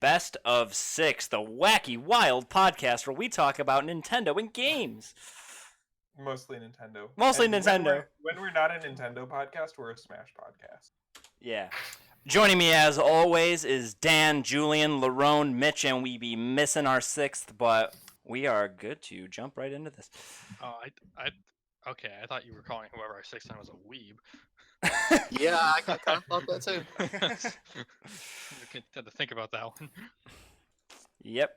Best of Six, the wacky, wild podcast where we talk about Nintendo and games. Mostly Nintendo. Mostly And Nintendo. When we're not a Nintendo podcast, we're a Smash podcast. Yeah. Joining me as always is Dan, Julian, Larone, Mitch, and we be missing our sixth, but we are good to jump right into this. Oh, okay. I thought you were calling whoever our sixth time was a weeb. Yeah, I kind of thought that too. You had to think about that one. Yep.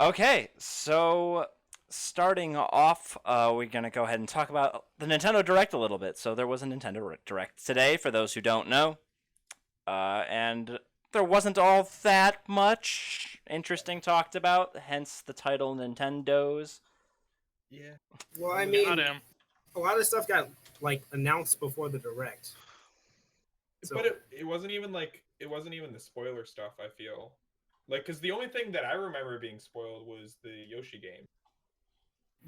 Okay, so starting off, we're going to go ahead and talk about the Nintendo Direct a little bit. So there was a Nintendo Direct today, for those who don't know. And there wasn't all that much interesting talked about, hence the title Nintendoze. Yeah. Well, I mean, Got him. a lot of stuff got announced before the direct. So, But it wasn't even the spoiler stuff, I feel. Because the only thing that I remember being spoiled was the Yoshi game.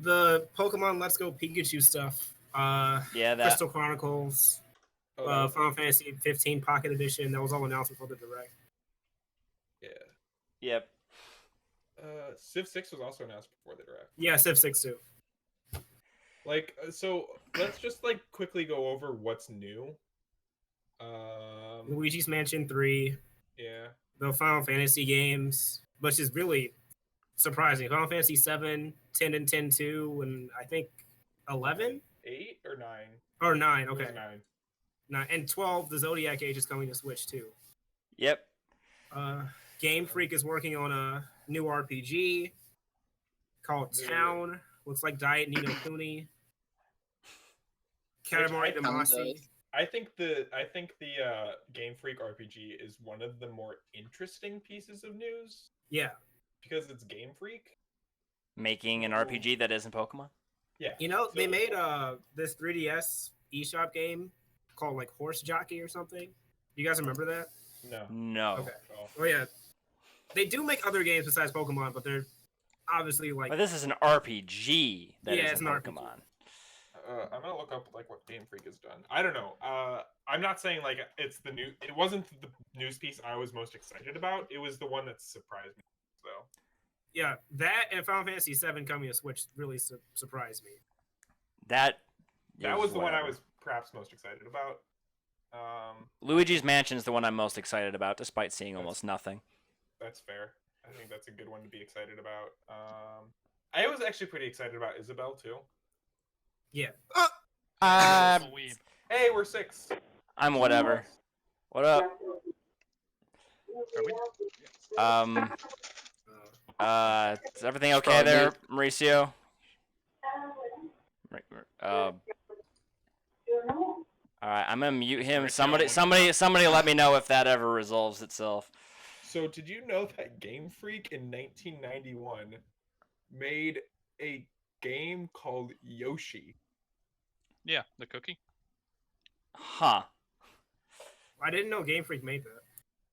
the Pokemon Let's Go Pikachu stuff, Yeah, that. Crystal Chronicles, Oh, Final Fantasy 15 Pocket Edition, that was all announced before the direct. yeah. Yep. Civ 6 was also announced before the direct. Yeah, Civ 6 too. So let's just quickly go over what's new. Luigi's Mansion 3, Yeah. the Final Fantasy games, which is really surprising. Final Fantasy 7, 10 and 10-2, and I think 11? 8 or 9? Or 9, It was okay. 9. 9. And 12, the Zodiac Age is coming to Switch too. Yep. Game Freak is working on a new RPG called Yeah. Town. Looks like Diet Nino Cooney. Katamari Damacy. I think the Game Freak RPG is one of the more interesting pieces of news Yeah. because it's Game Freak. Making an RPG that isn't Pokemon. Yeah. You know, they So- made this 3DS eShop game called Horse Jockey or something. You guys remember that? No. No. Okay. Oh. Oh yeah. They do make other games besides Pokemon, but they're obviously But this is an RPG that Yeah, isn't it's an RPG. Pokemon. I'm gonna look up what Game Freak has done. I don't know. I'm not saying it's the new. It wasn't the news piece I was most excited about. It was the one that surprised me. So yeah, that and Final Fantasy 7 coming to Switch really surprised me. that is was the one I whatever. was perhaps most excited about. Luigi's Mansion is the one I'm most excited about, despite seeing almost nothing. That's fair. I think that's a good one to be excited about. I was actually pretty excited about Isabelle too. Yeah. Uh, A weeb. Hey, we're 6. I'm whatever. What up? Are we? Is everything okay there, Mauricio? All right, I'm gonna mute him. Somebody, let me know if that ever resolves itself. So, did you know that Game Freak in 1991 made a game called Yoshi? Yeah, the cookie. Huh? I didn't know Game Freak made that.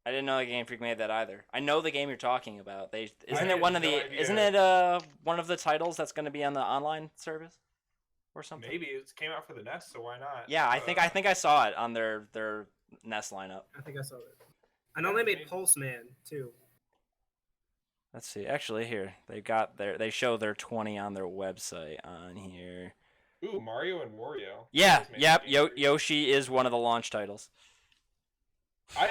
I didn't know the Game Freak made that either. I know the game you're talking about. Isn't had it one of no the? idea. Isn't it one of the titles that's going to be on the online service, or something? Maybe it came out for the NES, so why not? Yeah, I think I saw it on their NES lineup. I think I saw that. I know they made Pulse Man too. Let's see. Actually, here they show their 20 on their website on here. Ooh, Mario and Wario. Yeah, Those made yep. Game Freak. Yoshi is one of the launch titles. I'm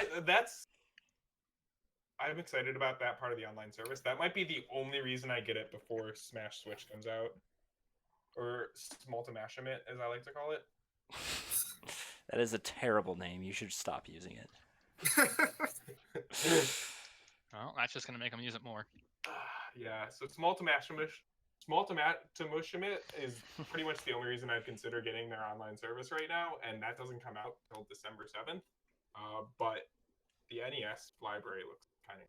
excited about that part of the online service. That might be the only reason I get it before Smash Switch comes out. Or Smultimashimit, as I like to call it. That is a terrible name. You should stop using it. Well, that's just gonna make them use it more. Yeah, so Smultimashimit is pretty much the only reason I'd consider getting their online service right now, and that doesn't come out until December 7th. But the NES library looks kind of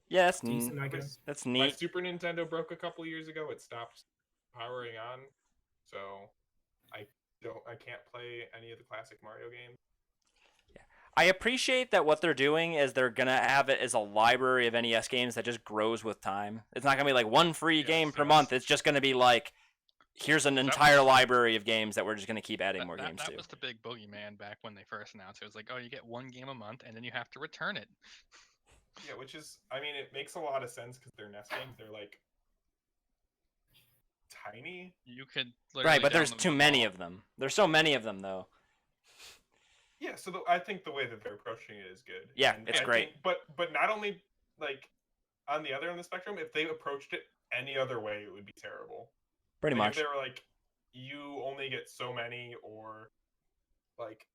Yeah, that's Decent, neat. I guess. That's My neat. Super Nintendo broke a couple years ago. It stopped powering on, so I can't play any of the classic Mario games. I appreciate that what they're doing is they're gonna have it as a library of NES games that just grows with time. It's not gonna be like one free Yeah, game per so month. It's just gonna be like here's an entire library of games that we're just gonna keep adding more games that to. was the big boogeyman back when they first announced it. It was like, oh, you get one game a month, and then you have to return it. Yeah, which is, I mean, it makes a lot of sense because they're NES games. They're like tiny. You could Right, but there's download too them many all. of them. There's so many of them, though. Yeah, so I think the way that they're approaching it is good. Yeah, And it's I great. think- but not only like on the other end of the spectrum, if they approached it any other way, it would be terrible. Pretty Like, much. if they were like, you only get so many, or like,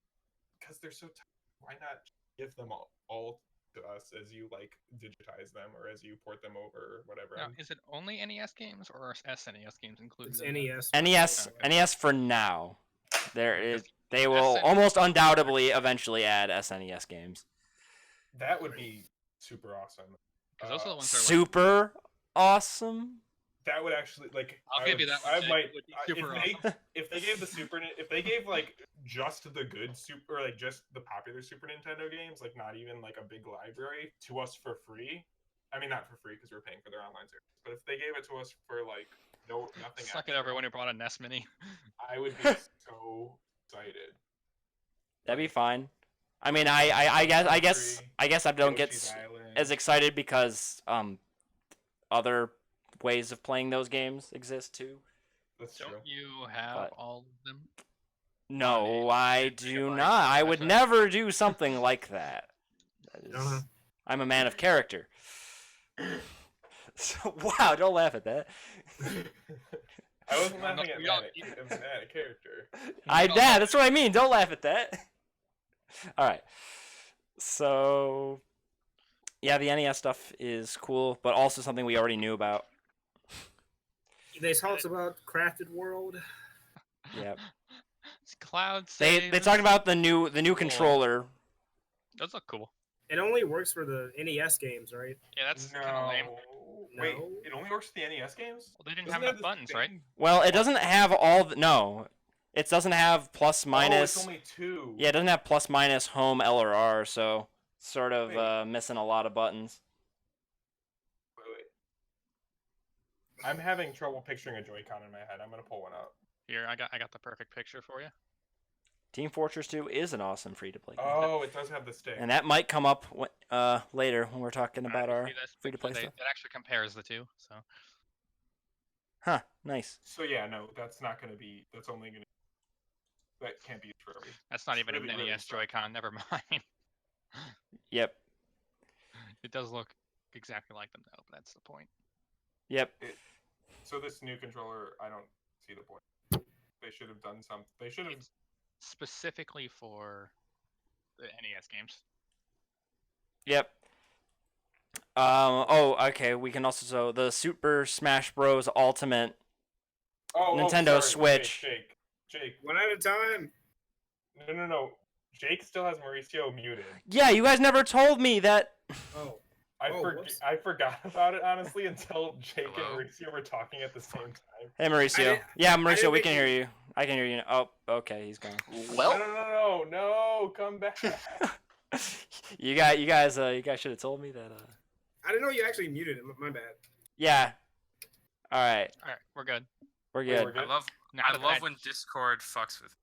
because they're so tiny, why not give them all to us as you like digitize them or as you port them over or whatever? Now, is it only NES games or are SNES games included? It's in that? NES. NES, Okay. NES for now. There is. Because They will SNES almost undoubtedly eventually add SNES games. That would be super awesome. Because those are the ones that are like, Super awesome. That would actually like. I'll give you that one, I Jake. might. It would be I- super awesome. if they gave the if they gave like just the good super, or like just the popular Super Nintendo games, like not even like a big library to us for free. I mean, not for free because we're paying for their online service. But if they gave it to us for like nothing, Suck it, extra, everyone who brought a NES Mini. I would be so excited. That'd be fine. I mean, I guess I don't get Yoshi's Island. as excited because other ways of playing those games exist too. That's true. Don't you have But- all of them? No, a I do gigabyte. not. I would That's right. never do something like that. That Uh-huh. is, I'm a man of character. So, wow, don't laugh at that. I wasn't No, no, laughing at we all- that character. Yeah, that's what I mean. Don't laugh at that. All right. So, yeah, the NES stuff is cool, but also something we already knew about. They talked about Crafted World. Yep. It's Cloud They saves. talked about the new Cool. controller. Those look cool. It only works for the NES games, right? Yeah, that's kind of lame. Wait, No. it only works for the NES games? Well, they didn't Doesn't have it enough the buttons, right? same- Well, it doesn't have all the, no. It doesn't have plus Oh, minus. it's only two. Yeah, it doesn't have plus minus home L or R, so sort of Wait. missing a lot of buttons. Wait. I'm having trouble picturing a Joy-Con in my head. I'm gonna pull one up. Here, I got the perfect picture for you. Team Fortress 2 is an awesome free-to-play game. Oh, it does have the stick. And that might come up later when we're talking about our See this? free-to-play They- stuff. It actually compares the two. So Huh, nice. So yeah, no, that's not gonna be. That's only gonna. That can't be used for every. that's not It's even really, an really NES slow. Joy-Con. Never mind. Yep, It does look exactly like them though, but that's the point. yep. So this new controller, I don't see the point. They should have done some. They should have. It's specifically for the NES games. Yep. Oh, okay. We can also so the Super Smash Bros. Ultimate. Nintendo sorry, Switch. Jake. One at a time. No. Jake still has Mauricio muted. Yeah, you guys never told me that. Oh, I Oh, whoops. I forgot about it honestly until Jake Hello? and Mauricio were talking at the same time. Hey, Mauricio. didn't- Yeah, I Mauricio, didn't we make can it- hear you. I can hear you. Oh, okay, he's gone. Well, No, come back. you guys should have told me that. I didn't know you actually muted it. My bad. Yeah. All right, All right, we're good. we're Wait, good. we're good? Now I that love when Discord fucks with.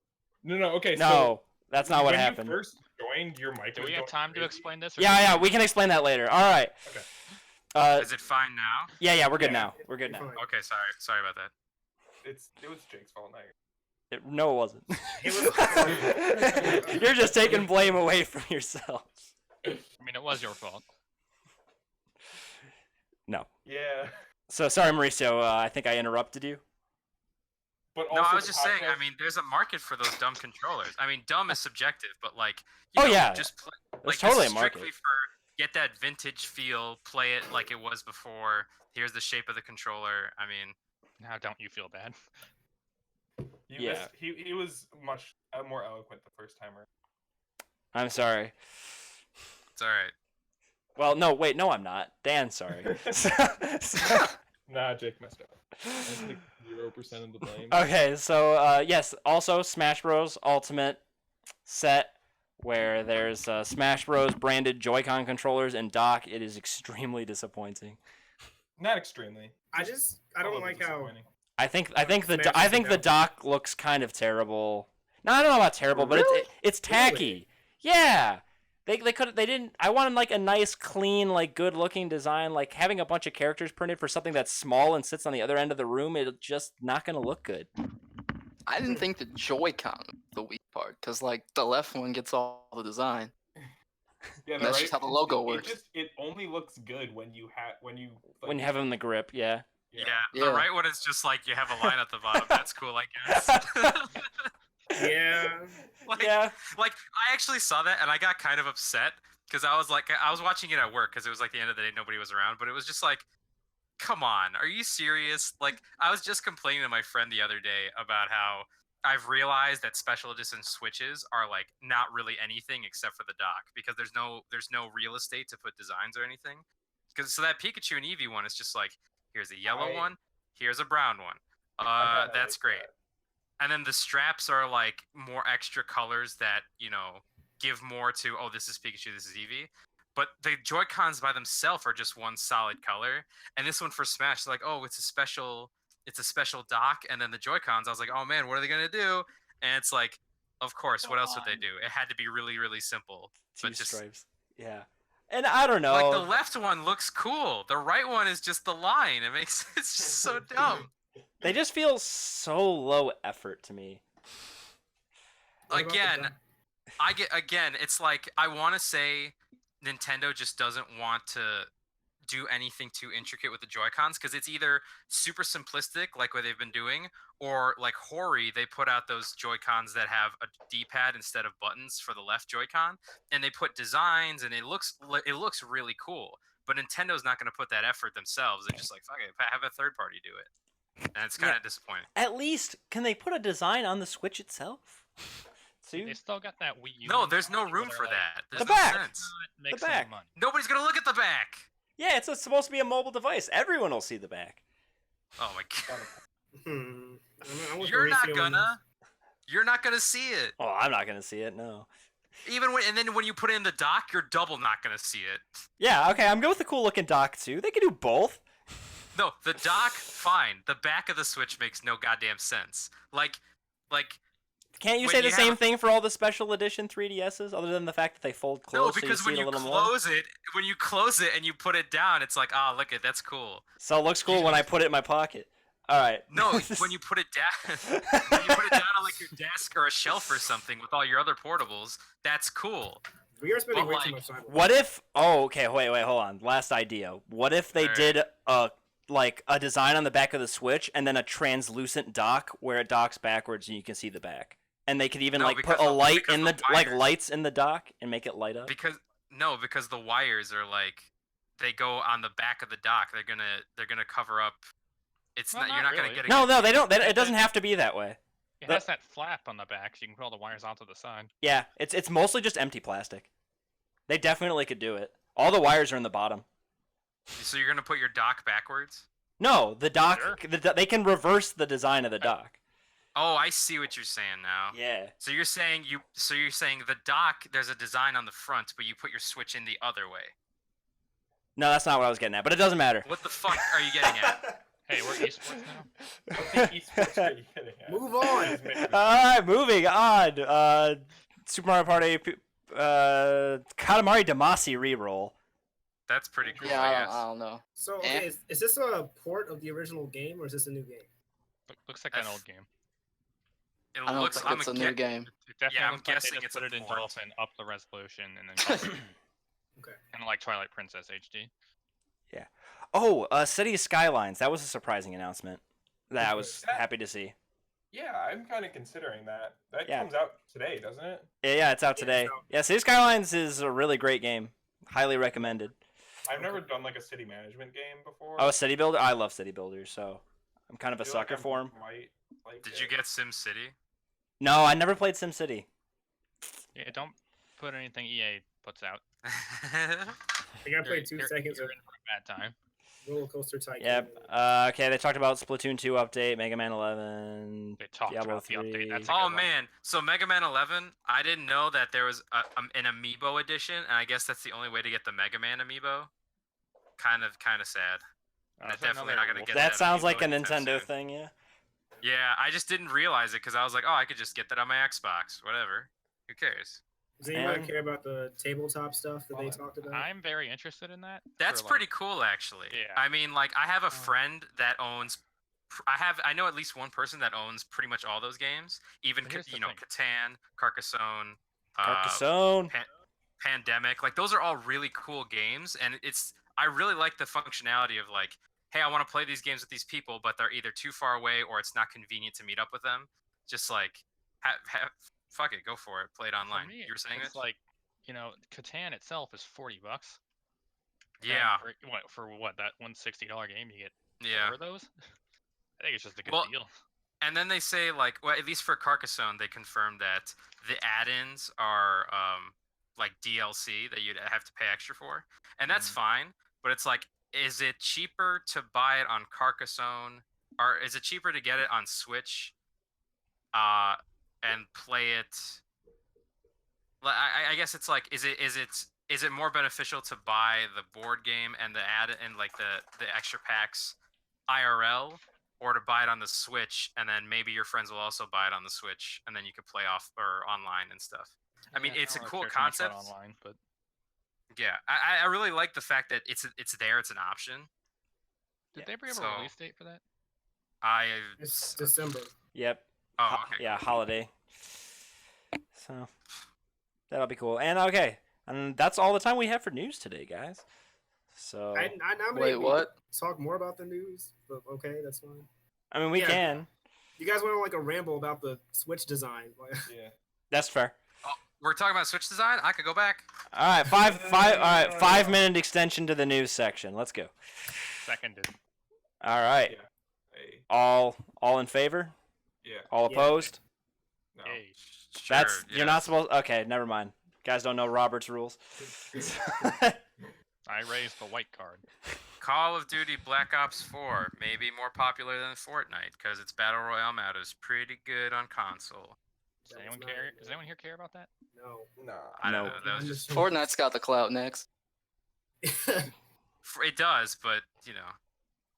No, okay. No, that's not what when happened. You first joined, your mic. do was we have going time to crazy. explain this? or Yeah, should we can explain that later. All right. Okay. Is it fine now? Yeah, we're good Yeah, now. We're good You're now. fine. Okay, sorry about that. It was Jake's fault. Not yours. No, it wasn't. It was- You're just taking blame away from yourselves. I mean, it was your fault. No. Yeah. So sorry, Mauricio. I think I interrupted you. But No, also I was the just saying. I podcast- mean, there's a market for those dumb controllers. I mean, dumb is subjective, but like, you Oh, know, yeah. just play, There's like totally this a is market. strictly for get that vintage feel, play it like it was before. Here's the shape of the controller. I mean, Now, don't you feel bad? you Yeah. missed, he was much more eloquent the first timer. I'm sorry. it's all right. Well, no, wait, no, I'm not. Dan's sorry. Nah, Jake messed up. I take 0% of the blame. Okay, so yes, also Smash Bros. Ultimate set where there's Smash Bros. Branded Joy-Con controllers and dock. It is extremely disappointing. Not extremely. I A don't little like bit how disappointing. I think the Smash I is think the down. dock looks kind of terrible. No, I don't know about terrible, but Really? it's tacky. Yeah. They didn't. I wanted like a nice, clean, like good looking design. Like having a bunch of characters printed for something that's small and sits on the other end of the room. It's just not gonna look good. I didn't think the Joy-Con was the weak part, because like the left one gets all the design. Yeah, That's just how the logo it works. it only looks good when you have When you have them in the grip, yeah. Yeah, Yeah. the right one is just like you have a line at the bottom. That's cool, I guess. Yeah. like, Yeah. like I actually saw that and I got kind of upset because I was watching it at work because it was like the end of the day, nobody was around, but it was just like, come on, are you serious? Like I was just complaining to my friend the other day about how I've realized that special edition Switches are like not really anything except for the dock because there's no real estate to put designs or anything. Because so that Pikachu and Eevee one is just like, here's a yellow one, here's a brown one. I kinda That's like great. that. And then the straps are like more extra colors that, you know, give more to, oh, this is Pikachu, this is Eevee. But the Joy-Cons by themselves are just one solid color. And this one for Smash is like, oh, it's a special dock. And then the Joy-Cons, I was like, oh man, what are they gonna do? And it's like, of course, what else would they do? It had to be really, really simple. Two But just stripes. Yeah. And I don't know. like the left one looks cool. The right one is just the line. It's just so dumb. They just feel so low effort to me. What about the Again, dock? it's like I want to say Nintendo just doesn't want to do anything too intricate with the Joy-Cons because it's either super simplistic like what they've been doing, or like Hori, they put out those Joy-Cons that have a D-pad instead of buttons for the left Joy-Con, and they put designs and it looks really cool. But Nintendo's not going to put that effort themselves. They're just like, fuck it, have a third party do it, and it's kind of disappointing. At least, can they put a design on the Switch itself? See? They still got that Wii U. No, there's no mentality where room they're for like, that. There's The no back! sense. Make The some back. money. Nobody's gonna look at the back. Yeah, it's supposed to be a mobile device. Everyone will see the back. Oh my god. I want You're the not resealing- gonna see it. Oh, I'm not gonna see it. No. And then when you put it in the dock, you're double not gonna see it. Yeah. Okay. I'm good with the cool looking dock too. They can do both. No, the dock, fine. The back of the Switch makes no goddamn sense. Like, Can't you When say the you same have- thing for all the special edition 3DSs, other than the fact that they fold no, close, so you because see when it a you little more? when you close it and you put it down, it's like, ah, look it, that's cool. So it looks cool when I put it in my pocket. All right. No, when you put it down, when you put it down on like your desk or a shelf or something with all your other portables, that's cool. We are spending But, way like, too much time. What if? Oh, okay. Wait, hold on. Last idea. What if they Alright. did a design on the back of the Switch and then a translucent dock where it docks backwards and you can see the back, and they could even No, like put because a the- light because in the the like wires- lights in the dock and make it light up. Because the wires are like they go on the back of the dock. They're gonna cover up. It's Well, not, you're not not gonna really. get a No, good no, they view. don't. It doesn't have to be that way. It The- has that flap on the back, so you can put all the wires onto the side. Yeah, it's mostly just empty plastic. They definitely could do it. All the wires are in the bottom. So you're gonna put your dock backwards? No, the dock. Sure. They can reverse the design of the dock. Oh, I see what you're saying now. Yeah. So you're saying the dock, there's a design on the front, but you put your Switch in the other way. No, that's not what I was getting at, but it doesn't matter. What the fuck are you getting at? Hey, we're esports now. What esports are you getting at? Move on. Alright, moving on. Super Mario Party Katamari Damacy reroll. That's pretty cool, Yeah, I I guess. don't know. So, Eh? okay, is this a port of the original game or is this a new game? Looks like an F- old game. It I don't looks. think it's a new game. It definitely I'm looks like guessing they just it's put a it in port. Dolphin, up the resolution, and then Okay. kind of like Twilight Princess HD. Oh, City Skylines. That was a surprising announcement that I was That- happy to see. Yeah, I'm kind of considering that. That Yeah. comes out today, doesn't it? Yeah, it's out Yeah, today. so- Yeah, City Skylines is a really great game. Highly recommended. I've never done like a city management game before. Oh, a city builder? I love city builders, so I'm kind of a I feel like sucker I for them. Might like Did it. you get Sim City? No, I never played SimCity. Yeah, don't put anything EA puts out. I gotta play 2 seconds You're of in for a bad time. Roller Coaster Tycoon. Yep. Okay, they talked about Splatoon 2 update, Mega Man 11. They talked Diablo about the update. 3. That's a Oh good one. man, so Mega Man 11, I didn't know that there was an Amiibo edition, and I guess that's the only way to get the Mega Man Amiibo. Kind of sad. I They're was letting know definitely they not were gonna wolf- get That that sounds amiibo like a anytime Nintendo soon. thing, yeah. Yeah, I just didn't realize it because I was like, oh, I could just get that on my Xbox. Whatever. Who cares? Does anybody And- care about the tabletop stuff that they talked about? I'm very interested in that. That's for, pretty like, cool, actually. Yeah. I mean, like, I have a friend that owns. I know at least one person that owns pretty much all those games. Even But here's the thing. Catan, Carcassonne, Carcassonne. Pandemic. Like, those are all really cool games, and I really like the functionality of like, hey, I want to play these games with these people, but they're either too far away or it's not convenient to meet up with them. Just like, fuck it, go for it, play it online. For me, You were saying it's it? like, Catan itself is $40. And Yeah, for that $160 game, you get yeah. 4 of those. I think it's just a good Well, deal. And then they say, like, well, at least for Carcassonne, they confirmed that the add-ins are like DLC that you'd have to pay extra for, and that's fine. But it's like, is it cheaper to buy it on Carcassonne, or is it cheaper to get it on Switch, and play it? I guess it's like, is it more beneficial to buy the board game and the like the extra packs IRL? Or to buy it on the Switch, and then maybe your friends will also buy it on the Switch, and then you could play off or online and stuff. I mean, Yeah, it's a don't cool really care too much about concept. online, but Yeah, I really like the fact that it's there, it's an option. did they ever have so- a release date for that? It's December. Yep. Oh, okay. Yeah, holiday. So that'll be cool. And okay, and that's all the time we have for news today, guys. So I nominated Wait, what? Talk more about the news, but okay, that's fine. I mean, we Yeah. can. You guys went on like a ramble about the Switch design. Yeah. That's fair. We're talking about Switch design. I could go back. All right, all right, 5-minute extension to the news section. Let's go. Seconded. All right, Yeah. Hey. all in favor? Yeah. All Yeah. opposed? No. Yay. Sure, That's you're not yes. supposed. Okay, never mind. Guys don't know Robert's rules. I raised the white card. Call of Duty Black Ops 4 may be more popular than Fortnite because its battle royale mode is pretty good on console. Does anyone care? Does anyone here care about that? No. Nah. I don't No. know. That was just Fortnite's got the clout next. it does, but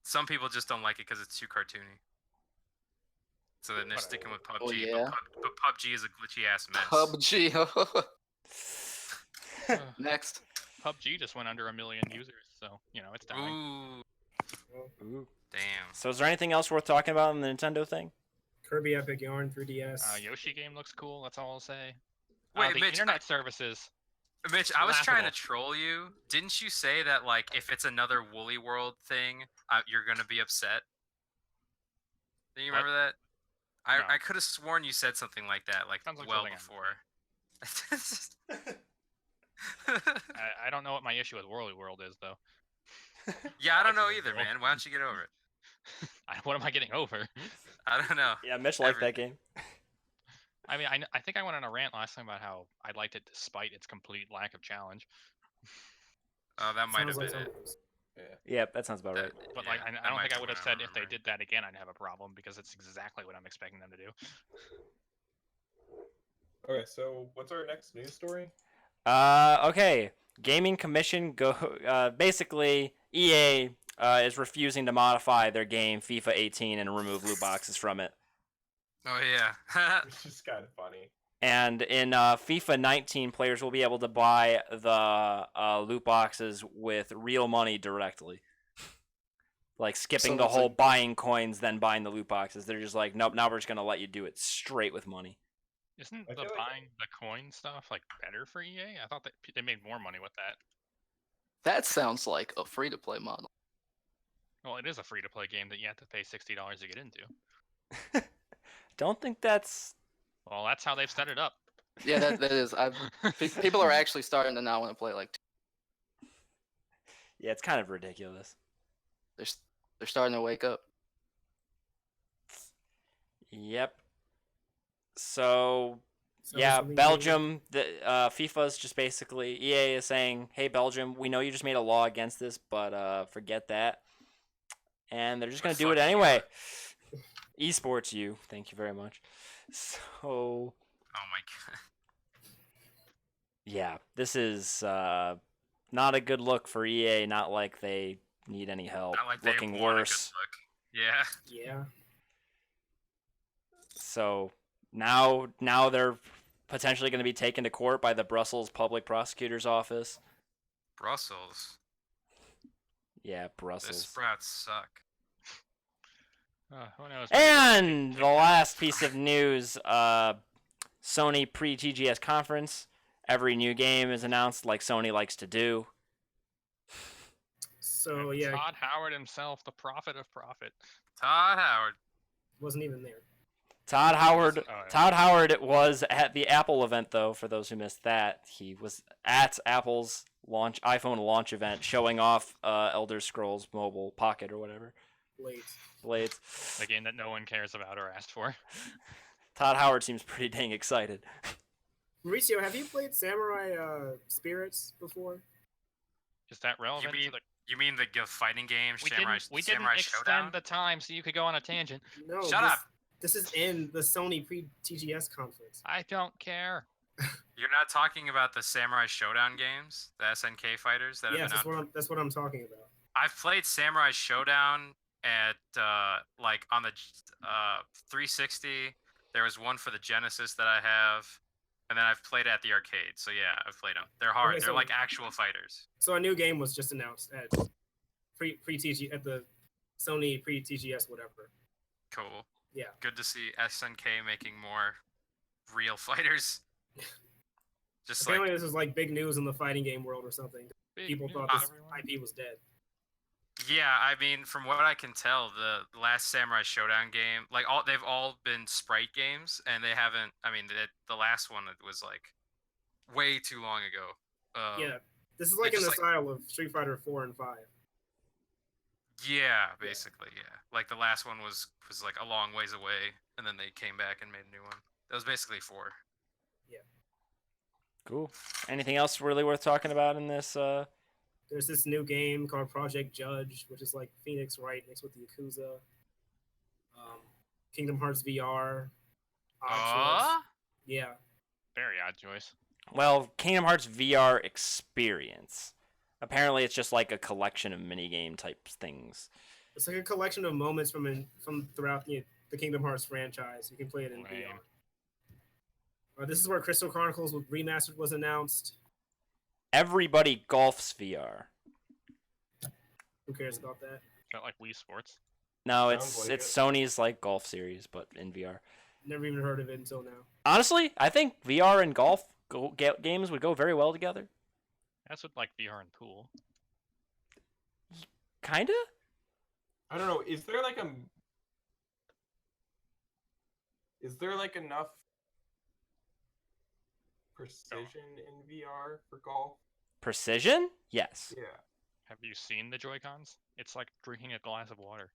some people just don't like it because it's too cartoony. So then they're sticking with PUBG. Oh, yeah. But PUBG is a glitchy ass mess. PUBG. Next. PUBG just went under 1 million users, so it's dying. Ooh, Ooh. damn. So is there anything else worth talking about in the Nintendo thing? Kirby Epic Yarn 3DS. Yoshi game looks cool. That's all I'll say. Wait, the Mitch, internet services. Mitch, I was trying to laughable. troll you. Didn't you say that like if it's another Woolly World thing, you're gonna be upset? Do you What? remember that? No. I could have sworn you said something like that, like Sounds like well something I'm before. I don't know what my issue with Whirly World is though. Yeah, I don't know Actually, either, well. man. Why don't you get over it? What am I getting over? I don't know. Yeah, Mitch liked that game. I mean, I think I went on a rant last time about how I liked it despite its complete lack of challenge. Oh, that might have Sounds like been it. something- Yep, that sounds about right. But Yeah, like, that I don't might think I be would have what said if they remember. did that again, I'd have a problem because it's exactly what I'm expecting them to do. Okay, so what's our next news story? Okay. Gaming Commission basically EA is refusing to modify their game FIFA 18 and remove loot boxes from it. Oh yeah. Which is kind of funny. And in FIFA 19, players will be able to buy the loot boxes with real money directly. Like skipping So the it's whole like- buying coins, then buying the loot boxes. They're just like, nope, now we're just going to let you do it straight with money. Isn't I the feel like- buying the coin stuff like better for EA? I thought that they made more money with that. That sounds like a free to play model. Well, it is a free to play game that you have to pay $60 to get into. Don't think that's... Well, that's how they've set it up. Yeah, that is. People are actually starting to now want to play like Yeah, it's kind of ridiculous. they're starting to wake up. Yep. So, So yeah, something new. Belgium, FIFA's just basically, EA is saying, hey, Belgium, we know you just made a law against this, but forget that. And they're just going to do it Fuck anyway. Esports you. Thank you very much. So, Oh my god. yeah, this is not a good look for EA. Not like they need any help. Not like they Looking want a good worse. look. Yeah. Yeah. So now they're potentially going to be taken to court by the Brussels Public Prosecutor's Office. Brussels. Yeah, The Brussels. Sprouts suck. Who knows? Maybe they'll And kick the out. last piece of news, Sony pre-TGS conference. Every new game is announced like Sony likes to do. So And yeah, Todd Howard himself, the prophet of profit. Todd Howard. wasn't even there. Todd Howard Oh, yeah. Todd Howard was at the Apple event though, for those who missed that. He was at Apple's iPhone launch event showing off Elder Scrolls Mobile Pocket or whatever. Blades. The game that no one cares about or asked for. Todd Howard seems pretty dang excited. Mauricio, have you played Samurai Spirits before? Is that relevant? mean to the... You mean the fighting game, We Samurai, didn't Samurai extend Showdown? the time so you could go on a tangent. No. Shut up. This is in the Sony pre-TGS conference. I don't care. You're not talking about the Samurai Showdown games, the SNK fighters that Yes, have been out. that's what I'm talking about. I've played Samurai Showdown at like on the 360. There was one for the Genesis that I have, and then I've played at the arcade. So yeah, I've played them. They're hard. Okay, They're so- like actual fighters. So a new game was just announced at pre-TG at the Sony pre-TGS whatever. Cool. Yeah. Good to see SNK making more real fighters. Just Apparently, like this was like big news in the fighting game world or something. Big People news, thought this everyone. IP was dead. yeah, I mean, from what I can tell, the last Samurai Showdown game, like they've all been sprite games, and they haven't. I mean, the last one was like way too long ago. Yeah, this is like in just the like- style of Street Fighter 4 and 5. Yeah, basically, yeah. Like the last one was like a long ways away, and then they came back and made a new one. That was basically 4. Cool. Anything else really worth talking about in this? There's this new game called Project Judge, which is like Phoenix Wright mixed with Yakuza. Kingdom Hearts VR. Odd Choice. Yeah. Very odd choice. Well, Kingdom Hearts VR experience. Apparently, it's just like a collection of minigame type things. It's like a collection of moments from throughout the Kingdom Hearts franchise. You can play it in Lame. VR. This is where Crystal Chronicles Remastered was announced. Everybody golfs VR. Who cares about that? Is that like Wii Sports? No, Sounds it's like Sony's like golf series, but in VR. Never even heard of it until now. Honestly, I think VR and golf games would go very well together. That's what like VR and pool. Kinda. I don't know. Is there like enough precision in VR for golf? Precision? Yes. Yeah. Have you seen the Joy-Cons? It's like drinking a glass of water.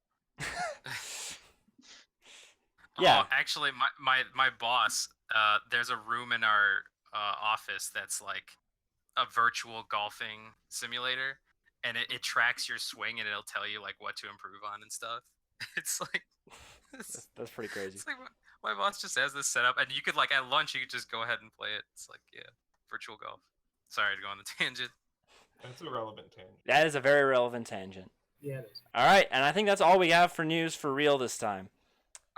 Yeah. Oh, actually, my boss, there's a room in our office that's like a virtual golfing simulator, and it tracks your swing and it'll tell you like what to improve on and stuff. It's like That's pretty crazy. it's like my boss just has this set up, and you could like at lunch you could just go ahead and play it. It's like virtual golf. Sorry to go on the tangent. That's a relevant tangent. That is a very relevant tangent. Yeah, it is. All right, and I think that's all we have for news for real this time.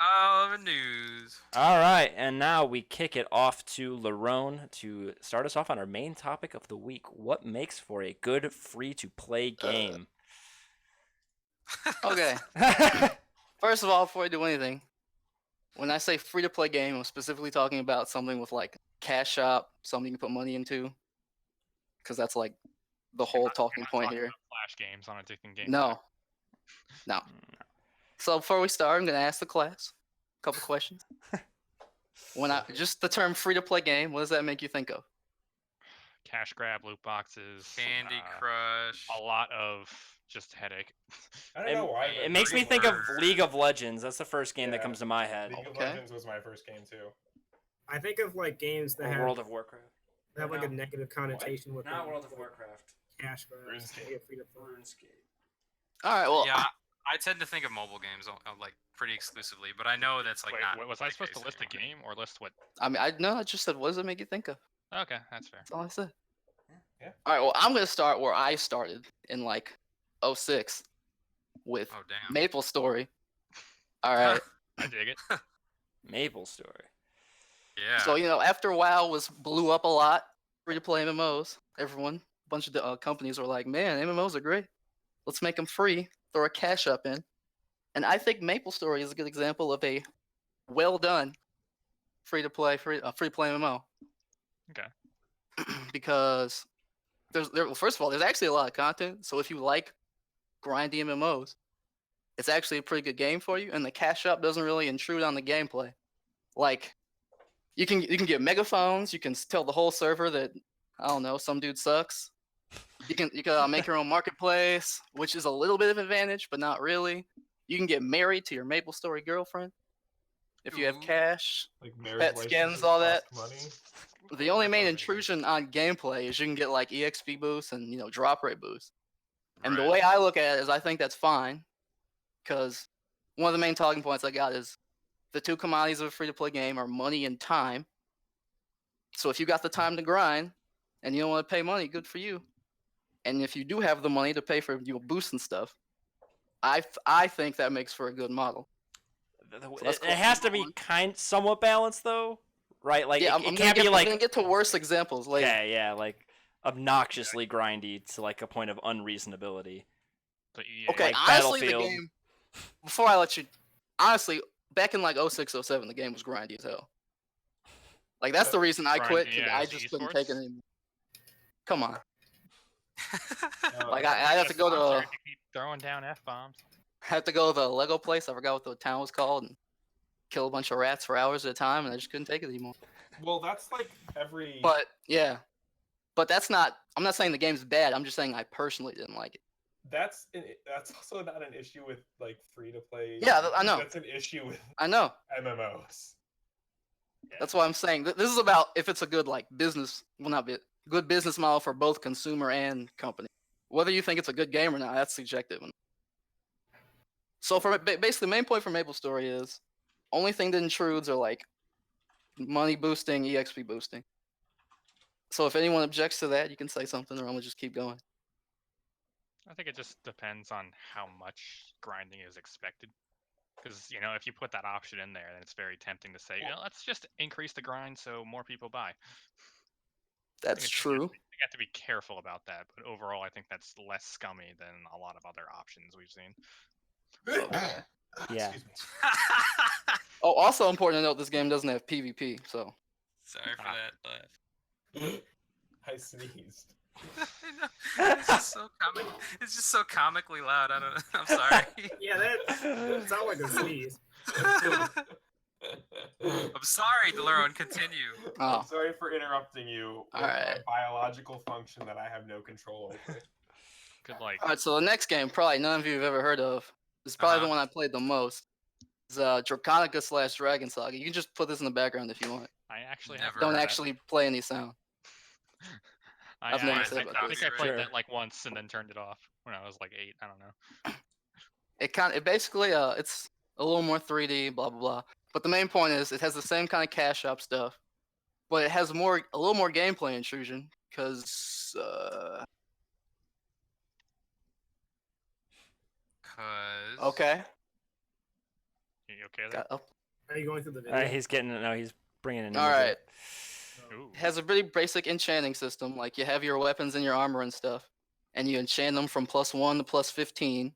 Oh, the news. All right, and now we kick it off to Lerone to start us off on our main topic of the week. What makes for a good free-to-play game? Okay. First of all, before I do anything, when I say free to play game, I'm specifically talking about something with like cash shop, something you can put money into, because that's like the whole talking point here. Flash games on addicting games. No. So before we start, I'm gonna ask the class a couple questions. Just the term free to play game, what does that make you think of? Cash grab, loot boxes, Candy Crush. a lot of just headache. I don't know why. It but makes me League think of Word. League of Legends. That's the first game that Yeah. comes to my head. League of Okay. Legends was my first game too. I think of like games that Or have, World of Warcraft. that have like a No. negative connotation with Not them, World of like Warcraft. cash grabs. RuneScape. Yeah, free to play. RuneScape. All right, well, Yeah, I tend to think of mobile games like pretty exclusively, but I know that's like Wait, not. was I the supposed to case list a anymore. game or list what? I mean, I just said, what does it make you think of? Okay, that's fair. That's all I said. Yeah. All right, well, I'm gonna start where I started in like 06 with Oh damn. Maple Story. All right. I dig it. Maple Story. Yeah. So after WoW blew up a lot, free to play MMOs, a bunch of companies were like, man, MMOs are great. Let's make them free. Throw a cash up in, and I think Maple Story is a good example of a well done free to play MMO. Okay. Because well, first of all, there's actually a lot of content. So if you like grindy MMOs, it's actually a pretty good game for you, and the cash up doesn't really intrude on the gameplay. Like you can get megaphones. You can tell the whole server that I don't know, some dude sucks. You can make your own marketplace, which is a little bit of advantage, but not really. You can get married to your Maple Story girlfriend if you have Ooh. cash, Like marriage pet licenses skins, all cost that. money. The only That's main amazing. intrusion on gameplay is you can get like EXP boosts and drop rate boosts. And the Right. way I look at it is I think that's fine, because one of the main talking points I got is the two commodities of a free-to-play game are money and time. So if you got the time to grind and you don't want to pay money, good for you. And if you do have the money to pay for boosts and stuff, I think that makes for a good model. that's It has to be cool. somewhat balanced though, right? Like Yeah, it I'm can't be like gonna get to worse examples later. okay, yeah, like obnoxiously grindy to like a point of unreasonability. But yeah, Okay, like honestly, Battlefield. the game. Before I let you, honestly, back in like 06, 07, the game was grindy as hell. Like that's the reason I quit. 'Cause yeah, I it's just couldn't take it esports. anymore. Come on, Uh, like I have to go to Sponsored to keep throwing down F-bombs. the Lego place. I forgot what the town was called, and kill a bunch of rats for hours at a time, and I just couldn't take it anymore. well, that's like every. But yeah, but that's not. I'm not saying the game's bad. I'm just saying I personally didn't like it. That's also not an issue with like free to play. Yeah, I know. That's an issue with I know. MMOs. That's why I'm saying this is about if it's a good like business, well not good business model for both consumer and company. Whether you think it's a good game or not, that's subjective. So for basically, the main point for Maple Story is only thing that intrudes are like money boosting, EXP boosting. So if anyone objects to that, you can say something, or I'm gonna just keep going. I think it just depends on how much grinding is expected. Because if you put that option in there, then it's very tempting to say, let's just increase the grind so more people buy. That's true. You have to be careful about that, but overall, I think that's less scummy than a lot of other options we've seen. Yeah. Excuse me. Oh, also important to note, this game doesn't have PvP, so Sorry for that laugh. I sneezed. It's just so It's just so comically loud. I don't. I'm sorry. Yeah, that sounds like a sneeze. I'm sorry, Delaron. Continue. Oh. I'm sorry for interrupting you with Alright. a biological function that I have no control over. Could like All right, so the next game, probably none of you have ever heard of. This is probably the one I played the most. It's Draconica / Dragon Saga. You can just put this in the background if you want. I actually Never have Don't heard that. actually play any sound. I, I've never I, said I, about I this. think I played Sure. that like once and then turned it off when I was like 8. I don't know. It basically it's a little more 3D, blah blah blah. But the main point is it has the same kind of cash up stuff, but it has a little more gameplay intrusion because okay. You okay there? Are you going through the video? He's bringing in. All right. Ooh. It has a pretty basic enchanting system. Like you have your weapons and your armor and stuff, and you enchant them from +1 to +15,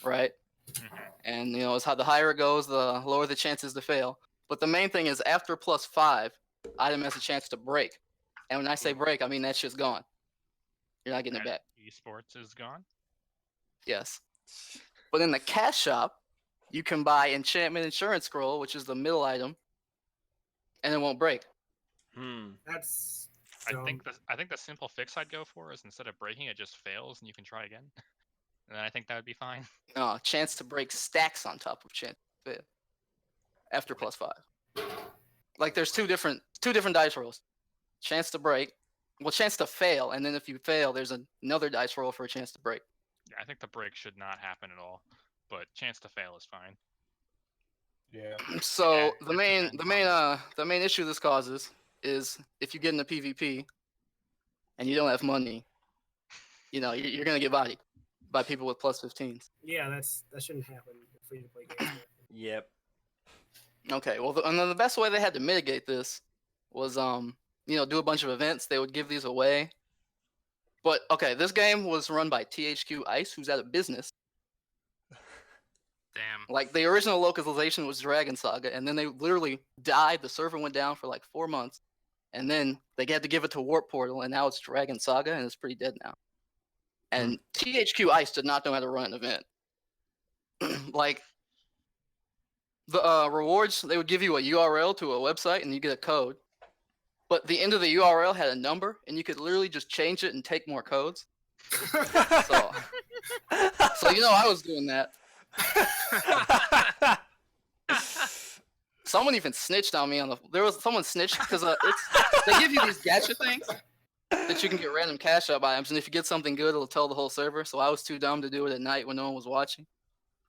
right? Mhm. And it's how the higher it goes, the lower the chances to fail. But the main thing is after +5, item has a chance to break. And when I say break, I mean that shit's gone. You're not getting it And back. Esports is gone. Yes. But in the cash shop, you can buy enchantment insurance scroll, which is the middle item, and it won't break. That's. I think the simple fix I'd go for is instead of breaking it just fails and you can try again. And then I think that would be fine. Chance to break stacks on top of chance to fail. After +5. Like there's two different dice rolls. Chance to break, chance to fail, and then if you fail, there's another dice roll for a chance to break. Yeah, I think the break should not happen at all, but chance to fail is fine. Yeah. So Yeah, the main issue this causes is if you get into PvP and you don't have money, you're gonna get bodied by people with +15s. Yeah, that shouldn't happen in free to play games. Yep. Okay, well, and then the best way they had to mitigate this was, do a bunch of events. They would give these away. But okay, this game was run by THQ Ice, who's out of business. Damn. Like the original localization was Dragon Saga, and then they literally died. The server went down for like 4 months, and then they had to give it to Warp Portal, and now it's Dragon Saga, and it's pretty dead now. And THQ Ice did not know how to run an event. Like the rewards, they would give you a URL to a website, and you get a code. But the end of the URL had a number, and you could literally just change it and take more codes. So I was doing that. Someone even snitched on me someone snitched because they give you these gacha things that you can get random cash up items, and if you get something good, it'll tell the whole server. So I was too dumb to do it at night when no one was watching.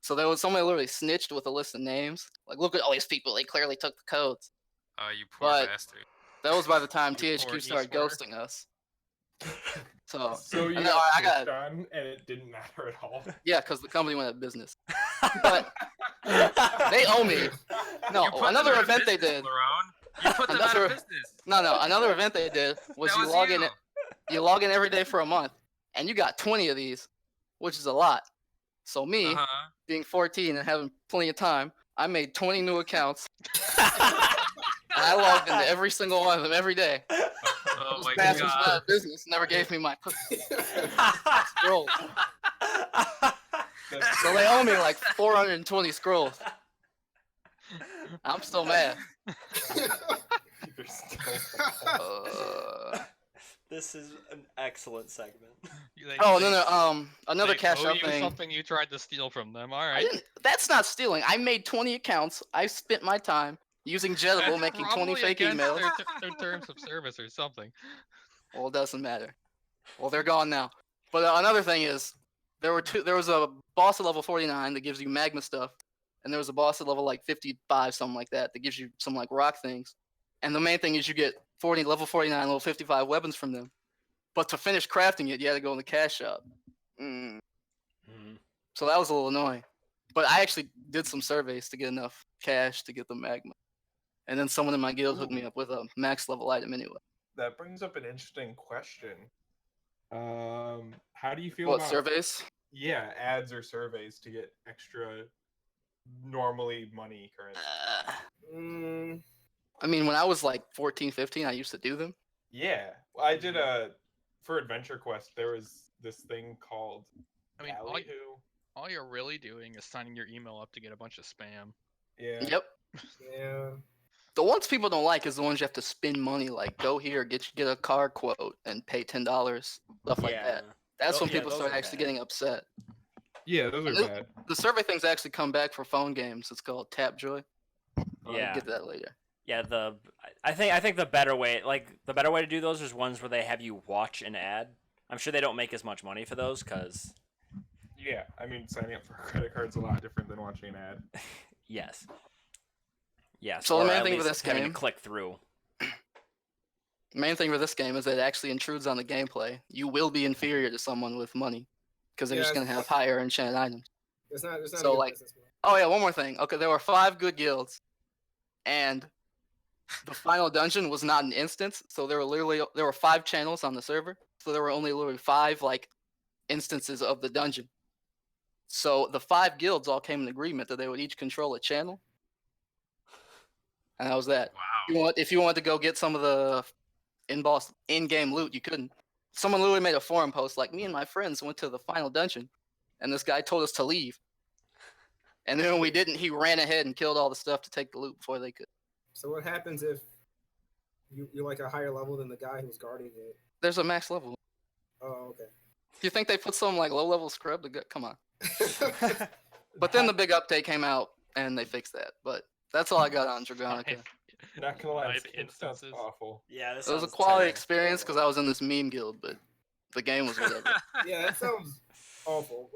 So there was somebody literally snitched with a list of names. Like, look at all these people; they clearly took the codes. Oh, you poor bastard. That was by the time You THQ poor started esporter. ghosting us. So So you I got got- pissed on, and it didn't matter at all. yeah, because the company went out of business. But they owe me. No, You put them another out of event they business, did. Lerone. You put them out of Another- business. No, another event they did was That you was log you. in. You log in every day for a month, and you got 20 of these, which is a lot. So me, Uh-huh. being 14 and having plenty of time, I made 20 new accounts. And I logged into every single one of them every day. Oh Those my bastards went out god. of business, never gave me my scrolls. So they owe me like 420 scrolls. I'm still mad. You're still- This is an excellent segment. Oh no, another They cash owe out you thing. something you tried to steal from them. All I right. didn't, that's not stealing. I made 20 accounts. I spent my time using Jetable, making 20 Probably fake against emails. their terms of service or something. Well, it doesn't matter. Well, they're gone now. But another thing is, there was a boss at level 49 that gives you magma stuff, and there was a boss at level like 55, something like that gives you some like rock things. And the main thing is you get level 49, level 55 weapons from them. But to finish crafting it, you had to go in the cash shop. So that was a little annoying. But I actually did some surveys to get enough cash to get the magma. And then someone in my guild hooked me up with a max level item anyway. That brings up an interesting question. How do you feel What, about surveys? Yeah, ads or surveys to get extra normally money currently? I mean, when I was like 14, 15, I used to do them. Yeah, I did for Adventure Quest. There was this thing called I mean, Ballyhoo. all you're really doing is signing your email up to get a bunch of spam. Yeah. Yep. Yeah. The ones people don't like is the ones you have to spend money, like go here, get a car quote, and pay $10, stuff like that. That's when people those start are actually bad. getting upset. Yeah, those are This- bad. The survey thing's actually come back for phone games. It's called Tapjoy. I'll Yeah. get to that later. Yeah, I think the better way to do those is ones where they have you watch an ad. I'm sure they don't make as much money for those because Yeah, I mean, signing up for a credit card's a lot different than watching an ad. yes, yes. So the or main at thing with least this having game- to click through. The main thing with this game is that it actually intrudes on the gameplay. You will be inferior to someone with money because they're just Yeah, going to have higher enchanted items. It's not So, a good like- business model. Oh yeah, one more thing. Okay, there were 5 good guilds, and the final dungeon was not an instance. So there were 5 channels on the server. So there were only literally 5 like instances of the dungeon. So the 5 guilds all came in agreement that they would each control a channel, and that was that. Wow. If you wanted to go get some of the in-game loot, you couldn't. Someone literally made a forum post like, me and my friends went to the final dungeon, and this guy told us to leave. And then when we didn't, he ran ahead and killed all the stuff to take the loot before they could. So what happens if you're like a higher level than the guy who's guarding it? There's a max level. Oh, okay. Do you think they put some like low-level scrub to get? Come on. But then the big update came out, and they fixed that. But that's all I got on Dragonica. Not gonna lie, Five this game sounds instances. awful. Yeah, this It was a sounds quality terrible. experience because I was in this meme guild, but the game was whatever. Yeah, that sounds awful.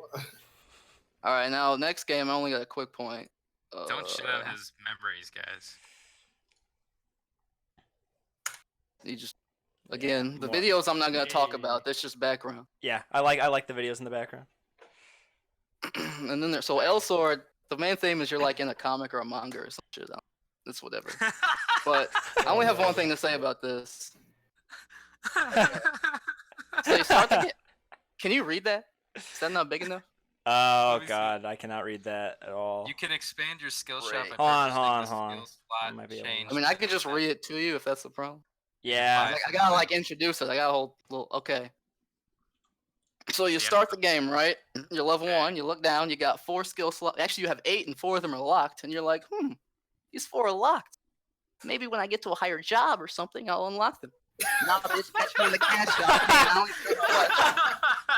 All right, now next game, I only got a quick point. Don't shit on his memories, guys. You just again, the more- videos I'm not gonna talk Yay. about. That's just background. Yeah, I like the videos in the background. And then so L Sword, the main theme is you're like in a comic or a manga or some shit. it's whatever. But I only have one thing to say about this. So you start the game. Can you read that? Is that not big enough? Oh Let me see. god, I cannot read that at all. You can expand your skill shop Great. by Hold on, purchasing hold on, the hold on. skill I slot, might be able to- change I mean, I the could just skill read it to you if that's the problem. Yeah. Five. I gotta like introduce it. I got a whole little. Okay. So you Yeah. start the game, right? You're level Okay. 1. You look down. You got 4 skill slots. Actually, you have 8, and 4 of them are locked. And you're like, these 4 are locked. Maybe when I get to a higher job or something, I'll unlock them. Nah, bitch, catch me in the cash shop.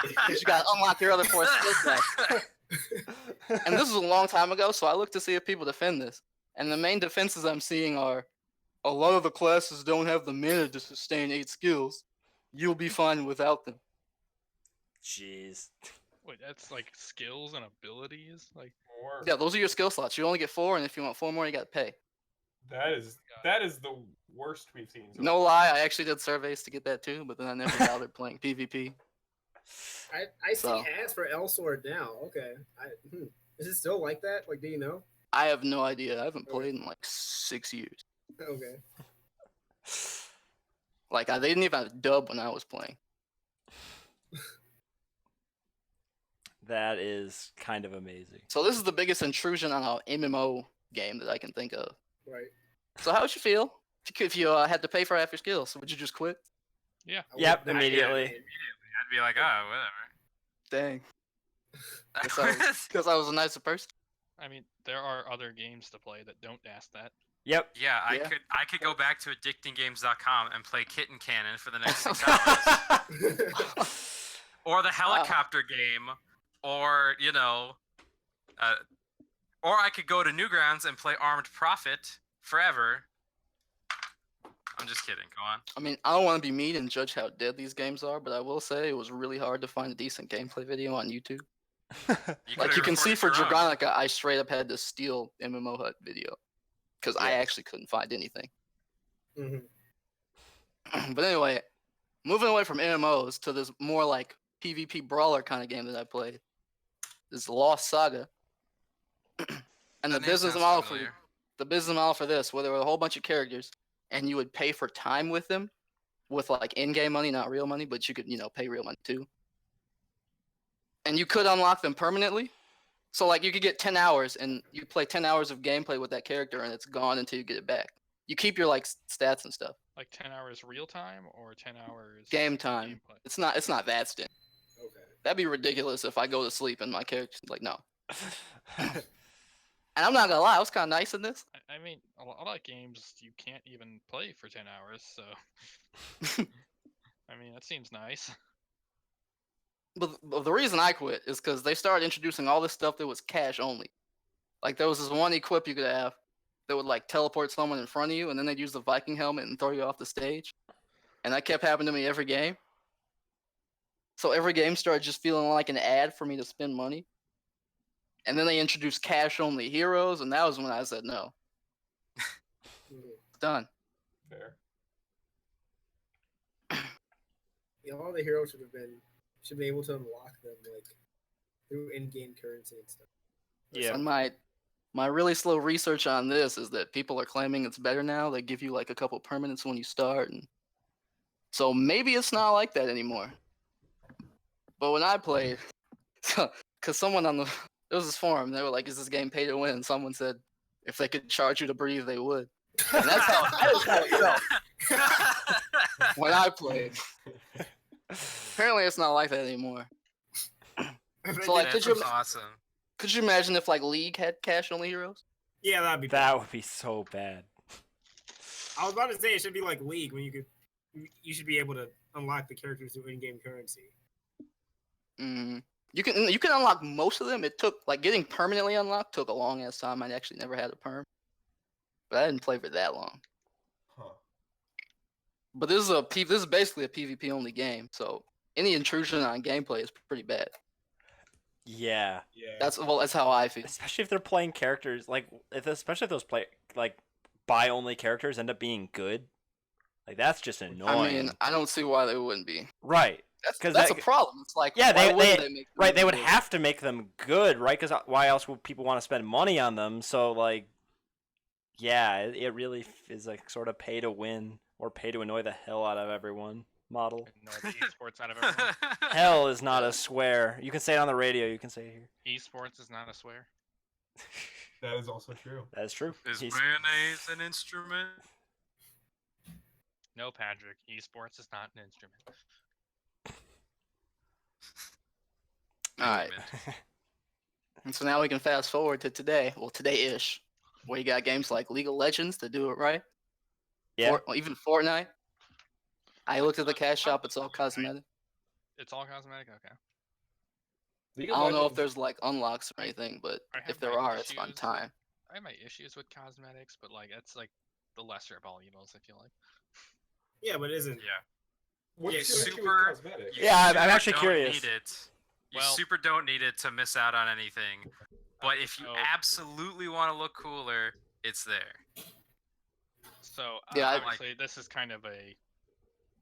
Because you gotta unlock your other 4 skill slots. And this was a long time ago, so I looked to see if people defend this. And the main defenses I'm seeing are, a lot of the classes don't have the mana to sustain 8 skills. You'll be fine without them. Jeez. Wait, that's like skills and abilities? Like, Or Yeah, those are your skill slots. You only get 4, and if you want 4 more, you gotta pay. that is the worst we've seen. So No far. lie, I actually did surveys to get that too, but then I never bothered playing PvP. I see So. ads for L Sword now. Okay. Is it still like that? Like, do you know? I have no idea. I haven't played in like 6 years. Okay. Like, they didn't even have a dub when I was playing. That is kind of amazing. So this is the biggest intrusion on an MMO game that I can think of. Right. So how would you feel if you had to pay for half your skills? Would you just quit? yeah. I Yep, would- immediately. I'd be like, oh, Dang. whatever. Because I was a nicer person. I mean, there are other games to play that don't ask that. Yep. Yeah, Yeah. I could go back to addictinggames.com and play Kitten Cannon for the next 6 hours. Or the helicopter game, or or I could go to Newgrounds and play Armed Prophet forever. I'm just kidding. Go on. I mean, I don't want to be mean and judge how dead these games are, but I will say it was really hard to find a decent gameplay video on YouTube. Like you can see for Dragonica, I straight up had to steal MMO Hut video because I Yeah. actually couldn't find anything. Mhm. But anyway, moving away from MMOs to this more like PvP brawler kind of game that I played, this Lost Saga. And the business model for this, where there were a whole bunch of characters, and you would pay for time with them, with like in-game money, not real money, but you could pay real money too. And you could unlock them permanently. So like you could get 10 hours, and you play 10 hours of gameplay with that character, and it's gone until you get it back. You keep your like stats and stuff. Like 10 hours real time or 10 hours Game time. gameplay? It's not that stint. Okay. That'd be ridiculous if I go to sleep and my character's like, no. And I'm not gonna lie, I was kind of nice in this. I mean, a lot of games you can't even play for 10 hours, so. I mean, that seems nice. But the reason I quit is because they started introducing all this stuff that was cash only. Like there was this one equip you could have that would like teleport someone in front of you, and then they'd use the Viking helmet and throw you off the stage. And that kept happening to me every game. So every game started just feeling like an ad for me to spend money. And then they introduced cash only heroes, and that was when I said no. Mhm. Done. Fair. Yeah, all the heroes should be able to unlock them like through in-game currency and stuff. Yeah. And my really slow research on this is that people are claiming it's better now. They give you like a couple permanents when you start, and so maybe it's not like that anymore. But when I played, because someone there was this forum, they were like, "Is this game pay to win?" And someone said, "If they could charge you to breathe, they would." And that is how it felt when I played. Apparently, it's not like that anymore. So, like, That's awesome. Could you imagine if like League had cash only heroes? Yeah, that'd be bad. That would be so bad. I was about to say it should be like League when you should be able to unlock the characters through in-game currency. You can unlock most of them. It took like getting permanently unlocked took a long ass time. I actually never had a perm, but I didn't play for that long. Huh. But this is basically a PvP only game, so any intrusion on gameplay is pretty bad. Yeah. Yeah. That's how I feel. Especially if they're playing characters especially if those buy only characters end up being good. Like that's just annoying. I mean, I don't see why they wouldn't be. Right. That's a problem. It's like Yeah, why they wouldn't they make them right. They would good? have to make them good, right? Because why else would people want to spend money on them? So like, Yeah, it really is like sort of pay to win or pay to annoy the hell out of everyone model. Annoy the esports out of everyone. Hell is not Yeah. a swear. You can say it on the radio. You can say it here. Esports is not a swear. That is also true. That is true. Is He's- mayonnaise an instrument? No, Patrick. Esports is not an instrument. All right. And so now we can fast forward to today. Well, today-ish, where you got games like League of Legends to do it right. yeah. Even Fortnite. I looked at the cash shop. It's all cosmetic. It's all cosmetic. Okay. League I of don't know if Legends- there's like unlocks or anything, but I have if there my are, it's fun issues. time. I have my issues with cosmetics, but like it's like the lesser of all evils. I feel like. Yeah, but it isn't. Yeah. What's Yeah, your issue with super- cosmetics? You Yeah, I'm super actually don't curious. Need it. You Well- super don't need it to miss out on anything. But if you So- absolutely want to look cooler, it's there. So Yeah, I- obviously this is kind of a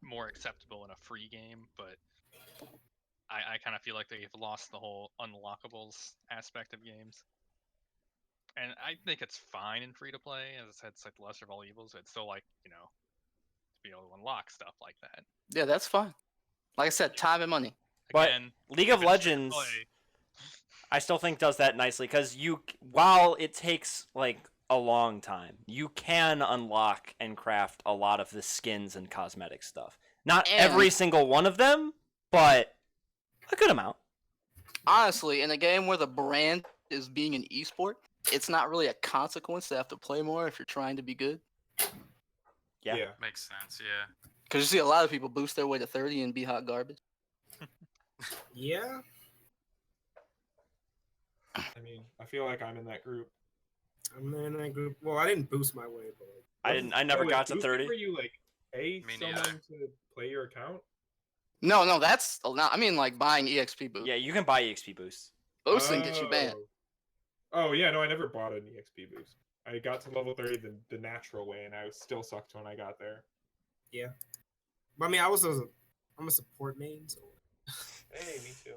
more acceptable in a free game, but I kind of feel like they've lost the whole unlockables aspect of games. And I think it's fine in free to play, as I said, it's like the lesser of all evils. It's still like, to be able to unlock stuff like that. Yeah, that's fine. Like I said, time and money. But Again, League if of it's free to Legends, play, I still think does that nicely because while it takes like a long time, you can unlock and craft a lot of the skins and cosmetic stuff. Not And- every single one of them, but a good amount. Honestly, in a game where the brand is being an esport, it's not really a consequence to have to play more if you're trying to be good. Yeah. Makes sense, yeah. Because you see a lot of people boost their way to 30 and be hot garbage. Yeah. I mean, I feel like I'm in that group. I'm in that group. Well, I didn't boost my way, but like, I never wait, got to boosting 30. Where you like pay Me someone neither. to play your account? No, that's not. I mean, like buying EXP boost. Yeah, you can buy EXP boosts. Boosting gets you banned. Oh yeah, no, I never bought an EXP boost. I got to level 30 the natural way, and I still sucked when I got there. but I mean, I'm a support main, so Hey, me too.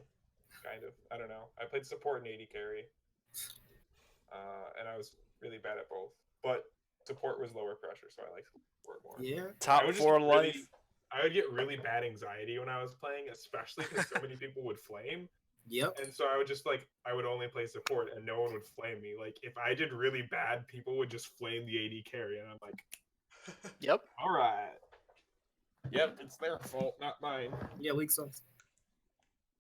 Kind of. I don't know. I played support and AD carry, and I was really bad at both. But support was lower pressure, so I liked support more. yeah. Top I would just 4 get life. I would get really bad anxiety when I was playing, especially because so many people would flame. Yep. And so I would just I would only play support and no one would flame me. Like if I did really bad, people would just flame the AD carry, and I'm like, Yep. all right. Yep, it's their fault, not mine. Yeah, League sucks.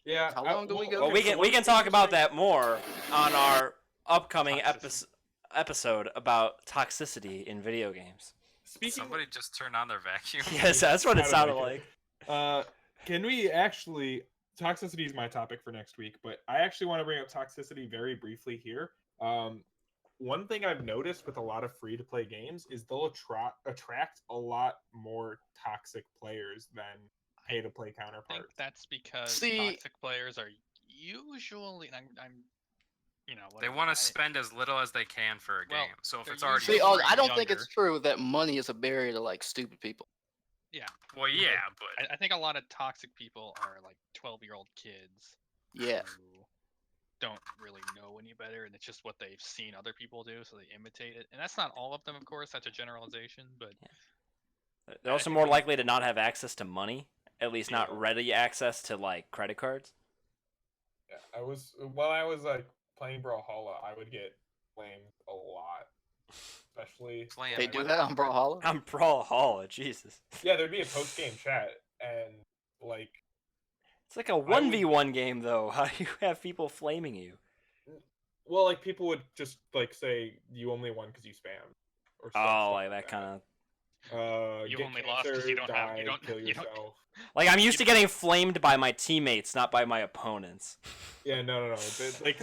Yeah. How long do we go? Well, we can talk about that more on our upcoming Toxicity. episode about toxicity in video games. Speaking Somebody just turned on their vacuum. Yes, that's what it Sounded sounded like like. can we actually toxicity is my topic for next week, but I actually want to bring up toxicity very briefly here. One thing I've noticed with a lot of free to play games is they'll attract a lot more toxic players than pay to play I think counterparts. that's because See- toxic players are usually, and I'm They whatever, want I- to spend as little as they can for a Well, game. So if they're it's already usually- See, oh, free- I don't think it's younger. true that money is a barrier to like stupid people. Well, yeah, but I think a lot of toxic people are like 12-year-old kids Yeah. who don't really know any better, and it's just what they've seen other people do, so they imitate it. And that's not all of them, of course. That's a generalization, but They're also think more when- likely to not have access to money, at least not Yeah. ready access to like credit cards. Yeah, while I was like playing Brawlhalla, I would get flamed a lot, especially. Flame They it. do that on Brawlhalla. I'm Brawlhalla, Jesus. Yeah, there'd be a post game chat, and like It's like a 1v1 game though. How do you have people flaming you? well, like people would just like say you only won because you spammed. Or Oh, like that kind of. You get only lost 'cause cancer, you don't have- you die, don't- kill you don't- yourself. Like I'm used to getting flamed by my teammates, not by my opponents. Yeah, no. Like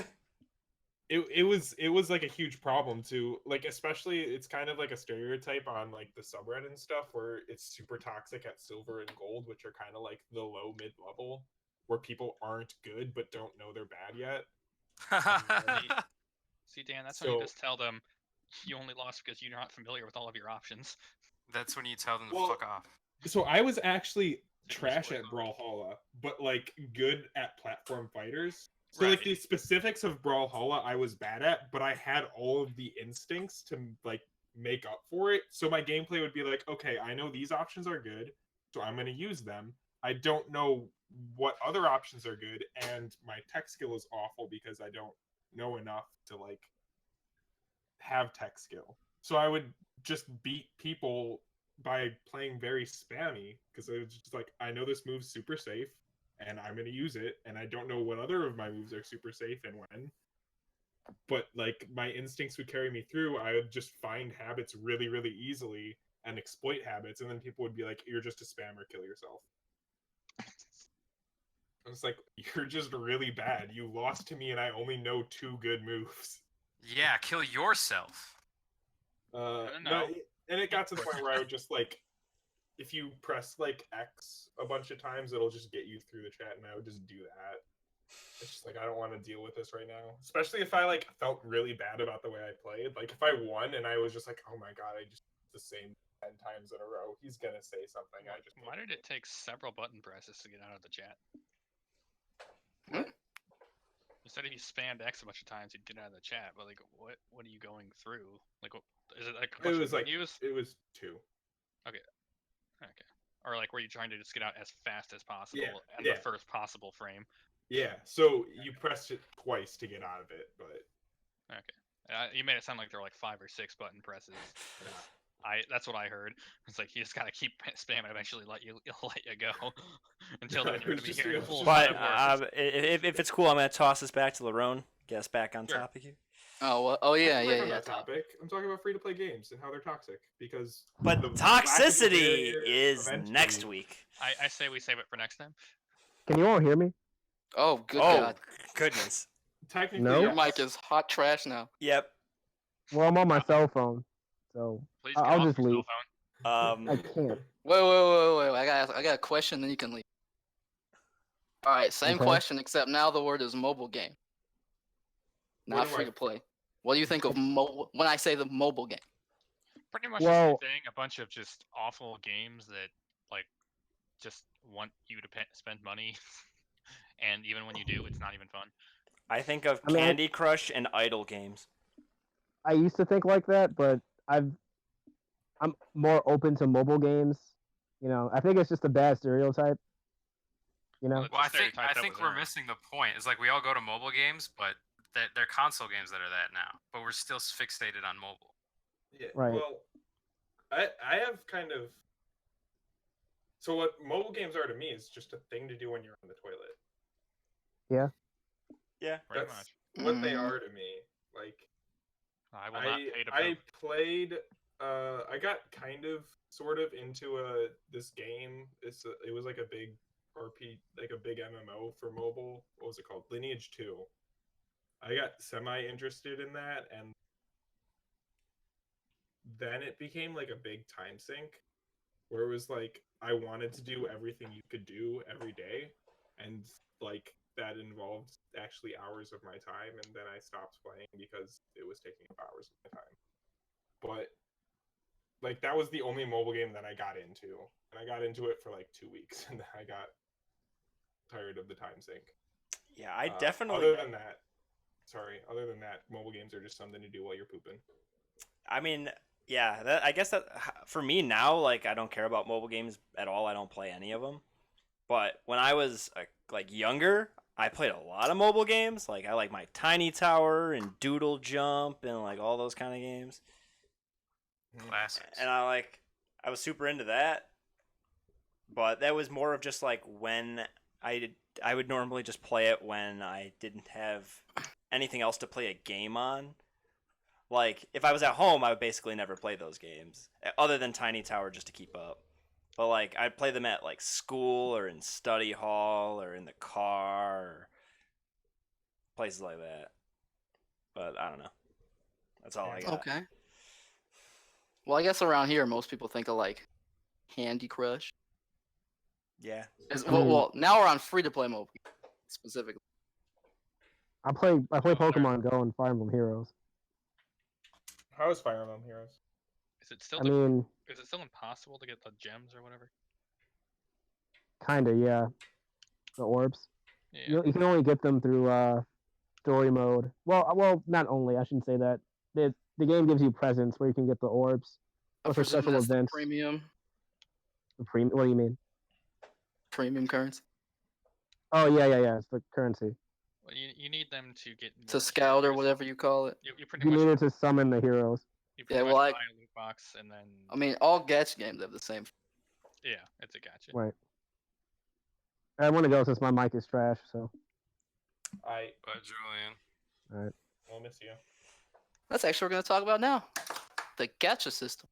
it was like a huge problem too. Like especially it's kind of like a stereotype on like the subreddit and stuff where it's super toxic at silver and gold, which are kind of like the low mid level where people aren't good but don't know they're bad yet. see, Dan, that's when you So- just tell them you only lost because you're not familiar with all of your options. That's when you tell them to Well, fuck off. So I was actually Just trash play at them. Brawlhalla, but like good at platform fighters. So like Right. the specifics of Brawlhalla I was bad at, but I had all of the instincts to like make up for it. So my gameplay would be like, okay, I know these options are good, so I'm going to use them. I don't know what other options are good, and my tech skill is awful because I don't know enough to like have tech skill. So I would just beat people by playing very spammy because it was just like, I know this move's super safe and I'm going to use it, and I don't know what other of my moves are super safe and when. But like my instincts would carry me through. I would just find habits really, really easily and exploit habits, and then people would be like, "You're just a spammer, kill yourself." I was like, "You're just really bad. You lost to me, and I only know 2 good moves." Yeah, kill yourself. No. No, and it got to the point where I would just like, if you press like X a bunch of times, it'll just get you through the chat, and I would just do that. It's just like, I don't want to deal with this right now, especially if I like felt really bad about the way I played. Like if I won and I was just like, oh my god, I just did the same 10 times in a row, he's gonna say something. Why did it take several button presses to get out of the chat? What? You said if you spammed X a bunch of times, you'd get out of the chat. But like, what are you going through? Like, is it like a bunch of menus? It was 2. Okay. Or like, were you trying to just get out as fast as possible in yeah. the first possible frame? Yeah, so you pressed it twice to get out of it, but Okay. You made it sound like there were like 5 or 6 button presses. That's what I heard. It's like you just gotta keep spamming. Eventually, let you go. Until then, you're gonna be hearing full But set words. if it's cool, I'm gonna toss this back to Larone. Get us back on Sure. topic here. Oh, well, oh yeah, away yeah, from yeah. that topic. I'm talking about free-to-play games and how they're toxic because. But the lack of toxicity barrier is eventually- next week. I say we save it for next time. Can you all hear me? Oh, good Oh God. goodness. Technically, No? Your yes. mic is hot trash now. Yep. Well, I'm on my cell phone, so Please I'll get off just your leave. cell phone. I can't. Wait. I got a question, then you can leave. All right, same Okay. question, except now the word is mobile game, What not do I- free to play. What do you think of mobile when I say the mobile game? Pretty much the Well- same thing. A bunch of just awful games that like just want you to spend money, and even when you do, it's not even fun. I think of I mean, Candy Crush and idle games. I used to think like that, but I'm more open to mobile games. You know, I think it's just a bad stereotype. You know, Well, Well, I stereotype think that I think was we're earned. missing the point. It's like we all go to mobile games, but they're console games that are that now. But we're still fixated on mobile. Yeah. Right. Well, I have kind of. So what mobile games are to me is just a thing to do when you're on the toilet. Yeah. Pretty That's much. what they Mhm. are to me. Like I will not pay to I poop. played. I got kind of sort of into this game. It was like a big RP, like a big MMO for mobile. What was it called? Lineage 2. I got semi interested in that, and then it became like a big time sink where it was like I wanted to do everything you could do every day, and like that involved actually hours of my time, and then I stopped playing because it was taking up hours of my time. But like that was the only mobile game that I got into, and I got into it for like 2 weeks, and then I got tired of the time sink. Yeah, I definitely. Other than that, mobile games are just something to do while you're pooping. I mean, yeah, I guess that for me now, like I don't care about mobile games at all. I don't play any of them. But when I was like younger, I played a lot of mobile games. Like I like my Tiny Tower and Doodle Jump and like all those kind of games. Classics. And I was super into that. But that was more of just like when I would normally just play it when I didn't have anything else to play a game on. Like if I was at home, I would basically never play those games other than Tiny Tower just to keep up. But like I'd play them at like school or in study hall or in the car or places like that. But I don't know. That's all I got. Okay. Well, I guess around here, most people think of like Candy Crush. Yeah. Well, now we're on free to play mobile specifically. I play Pokemon Go and Fire Emblem Heroes. How is Fire Emblem Heroes? Is it still I mean, is it still impossible to get the gems or whatever? kinda, yeah. The orbs. Yeah. You can only get them through story mode. Well, not only. I shouldn't say that. the game gives you presents where you can get the orbs. I Or for presume special that's the events. premium What do you mean? currency Oh yeah. It's the currency. Well, you need them to get to more scout or characters. whatever you call it. You pretty You much need it to summon the heroes. you pretty Yeah, much well, buy a loot box and then I mean, all gacha games have the same. yeah, it's a gotcha. Right. I want to go since my mic is trash. So I But Julian. will miss you. That's actually what we're gonna talk about now. The gacha system.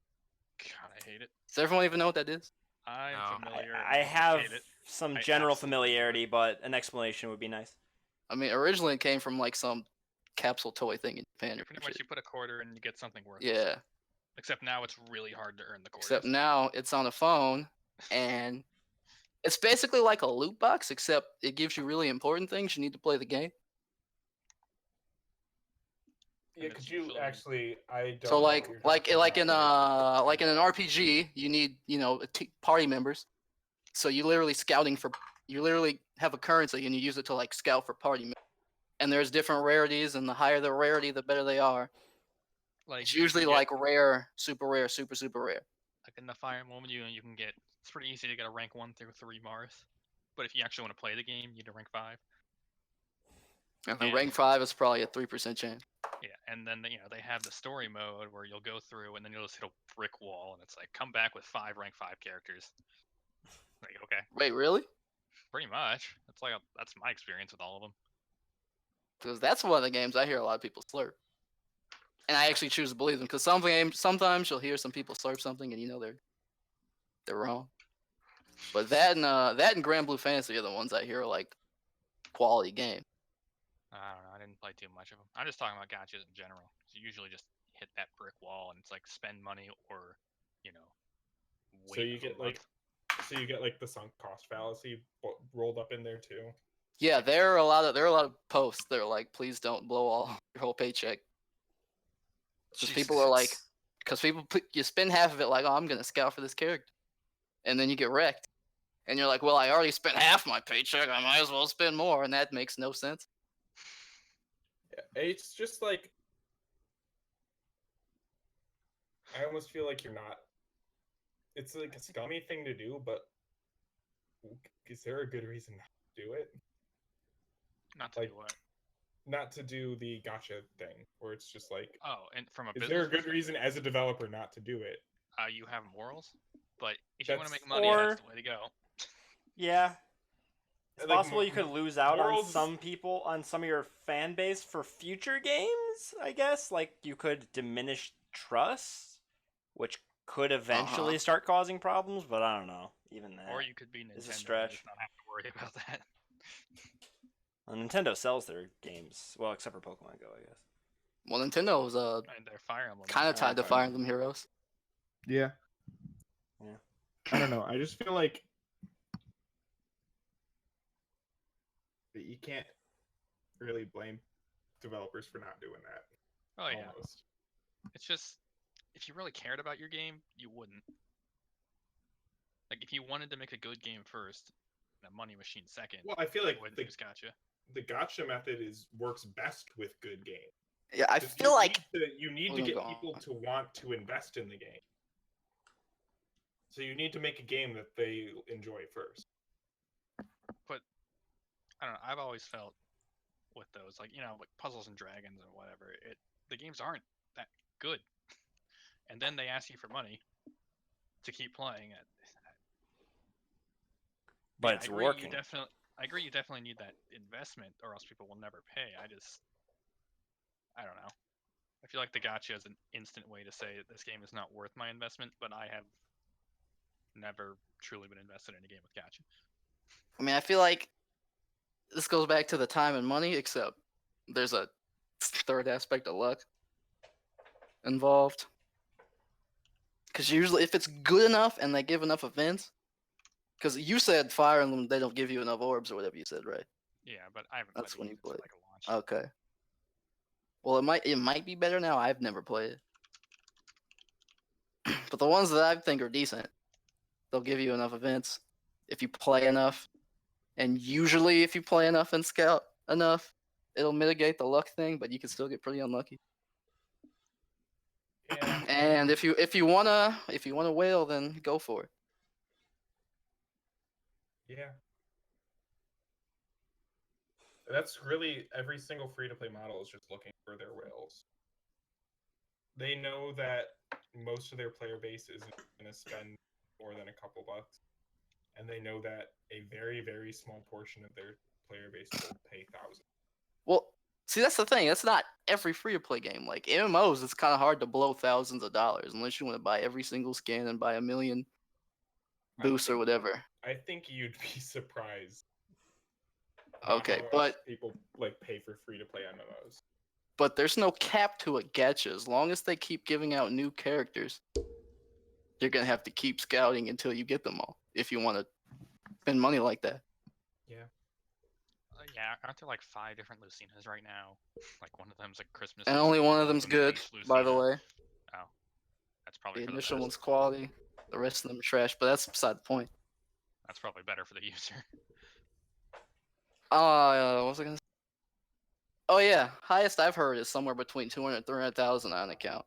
God, I hate it. Does everyone even know what that is? I'm No. familiar. I have hate it. some I general absolutely familiarity, but an explanation would be nice. I mean, originally it came from like some capsule toy thing in Japan. Or Pretty some much, shit. you put a quarter and you get something worthless. Yeah. Except now it's really hard to earn the quarters. Except now it's on a phone, and it's basically like a loot box, except it gives you really important things you need to play the game. Yeah, And could it's you usually- actually? I don't. So know like what you're like talking like in about. like in an RPG, you need party members. So you literally have a currency and you use it to like scout for party members. And there's different rarities, and the higher the rarity, the better they are. like It's you can usually get- like rare, super rare, super rare. like in the Fire Emblem, you can get. It's pretty easy to get a rank 1 through 3 Mars. But if you actually want to play the game, you need a rank 5. And the Yeah. rank 5 is probably a 3% chance. Yeah, and then they have the story mode where you'll go through and then you'll just hit a brick wall, and it's like come back with 5 rank 5 characters. Like okay, Wait, really? pretty much. That's my experience with all of them. Because that's one of the games I hear a lot of people slurp. And I actually choose to believe them because sometimes you'll hear some people slurp something and they're wrong. But that and Grand Blue Fantasy are the ones I hear are like quality game. I don't know. I didn't play too much of them. I'm just talking about gotchas in general. So you usually just hit that brick wall, and it's like spend money or, So wait you a get month. like the sunk cost fallacy rolled up in there too. Yeah, there are a lot of posts that are like, please don't blow all your whole paycheck. Because people are like, you spend half of it like, oh, I'm gonna scout for this character, and then you get wrecked, and you're like, well, I already spent half my paycheck, I might as well spend more, and that makes no sense. Yeah, it's just like I almost feel like you're not. It's like a scummy thing to do, but is there a good reason not to do it? Not to like- do what? Not to do the gotcha thing, where it's just like, Oh, and from a is business there a good perspective, reason as a developer not to do it? you have morals, but if you want to That's- make money, Or- that's the way to go. Yeah. It's Like, possible you could lose out on morals- some people, on some of your fan base for future games, I guess. Like, you could diminish trust, which could eventually start causing problems, but I don't know. Even that. Or you could be Nintendo It's a and stretch. just not have to worry about that. Well, Nintendo sells their games. Well, except for Pokemon Go, I guess. Well, Nintendo was And their Fire Emblem. kind of Ah, tied to Fire Fire Emblem. Emblem Heroes. Yeah. Yeah. I don't know. I just feel like that you can't really blame developers for not doing that. Oh yeah. Almost. It's just if you really cared about your game, you wouldn't. Like if you wanted to make a good game first, and a money machine second, Well, I feel you like wouldn't the use gotcha. gotcha method works best with good games. Yeah, I 'Cause feel like you need Oh, to no, get go people on. to want to invest in the game. So you need to make a game that they enjoy first. I don't know. I've always felt with those, like like Puzzles and Dragons and whatever, the games aren't that good, and then they ask you for money to keep playing it. But Yeah, it's I agree, working. I agree. You definitely need that investment, or else people will never pay. I don't know. I feel like the gotcha is an instant way to say this game is not worth my investment, but I have never truly been invested in a game with gotcha. I mean, I feel like this goes back to the time and money, except there's a third aspect of luck involved. Because usually, if it's good enough and they give enough events, because you said Fire Emblem, they don't give you enough orbs or whatever you said, right? Yeah, but I haven't. That's played when it you since, played. like a launch. Okay. Well, it might be better now. I've never played it. But the ones that I think are decent, they'll give you enough events if you play enough. And usually, if you play enough and scout enough, it'll mitigate the luck thing, but you can still get pretty unlucky. And if you wanna whale, then go for it. Yeah. That's really every single free-to-play model is just looking for their whales. They know that most of their player base isn't going to spend more than a couple bucks, and they know that a very, very small portion of their player base will pay thousands. Well, see, that's the thing. That's not every free-to-play game. Like MMOs, it's kind of hard to blow thousands of dollars unless you want to buy every single skin and buy a million boosts or whatever. I think you'd be surprised. Okay, how much but people like pay for free-to-play MMOs. but there's no cap to a gacha. As long as they keep giving out new characters, you're gonna have to keep scouting until you get them all. If you want to spend money like that. Yeah. Yeah, aren't there like 5 different Lucinas right now? Like one of them's like Christmas. And only Lucina, one of them's an good, Ace by the Lucina. way. Oh, that's probably The for the initial best. one's quality. The rest of them are trash, but that's beside the point. That's probably better for the user. What was I gonna say? Oh yeah, highest I've heard is somewhere between 200 and 300,000 on an account.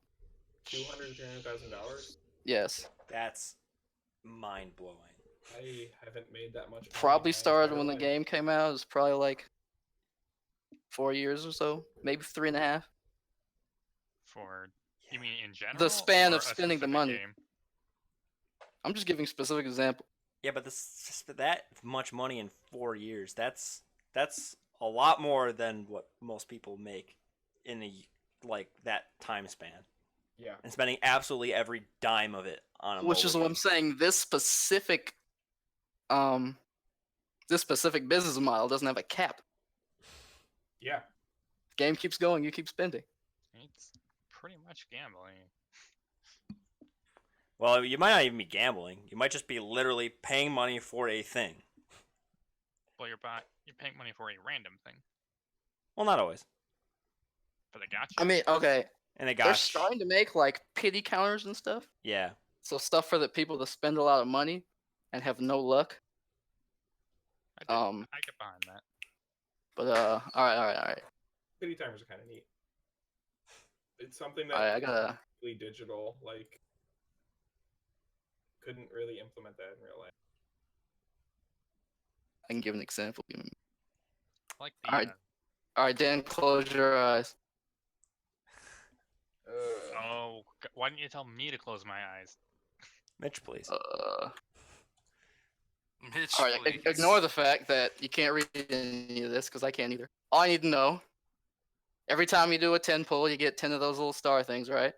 $200,000, $300,000. Yes. That's mind blowing. I haven't made that much. money Probably my started entire when the life. game came out. It was probably like 4 years or so, maybe 3.5. For you mean in general? The span or of a spending the specific money. game? I'm just giving specific example. Yeah, but that much money in 4 years, that's a lot more than what most people make in that time span. Yeah. And spending absolutely every dime of it on a Which is mobile what I'm game. saying. This specific business model doesn't have a cap. Yeah. Game keeps going, you keep spending. It's pretty much gambling. Well, you might not even be gambling. You might just be literally paying money for a thing. Well, you're paying money for a random thing. Well, not always. For the gotcha. I mean, okay, And it they're got starting to make like pity counters and stuff. yeah. So stuff for the people that spend a lot of money and have no luck. I Um, get behind that. But all right. Pity timers are kind of neat. It's something that I gotta. really digital, like, couldn't really implement that in real life. I can give an example. Like All right. All right, Dan, close your eyes. Oh, why didn't you tell me to close my eyes? Mitch, please. Mitch, All right, please. ignore the fact that you can't read any of this because I can't either. All I need to know: every time you do a 10 pull, you get 10 of those little star things, right?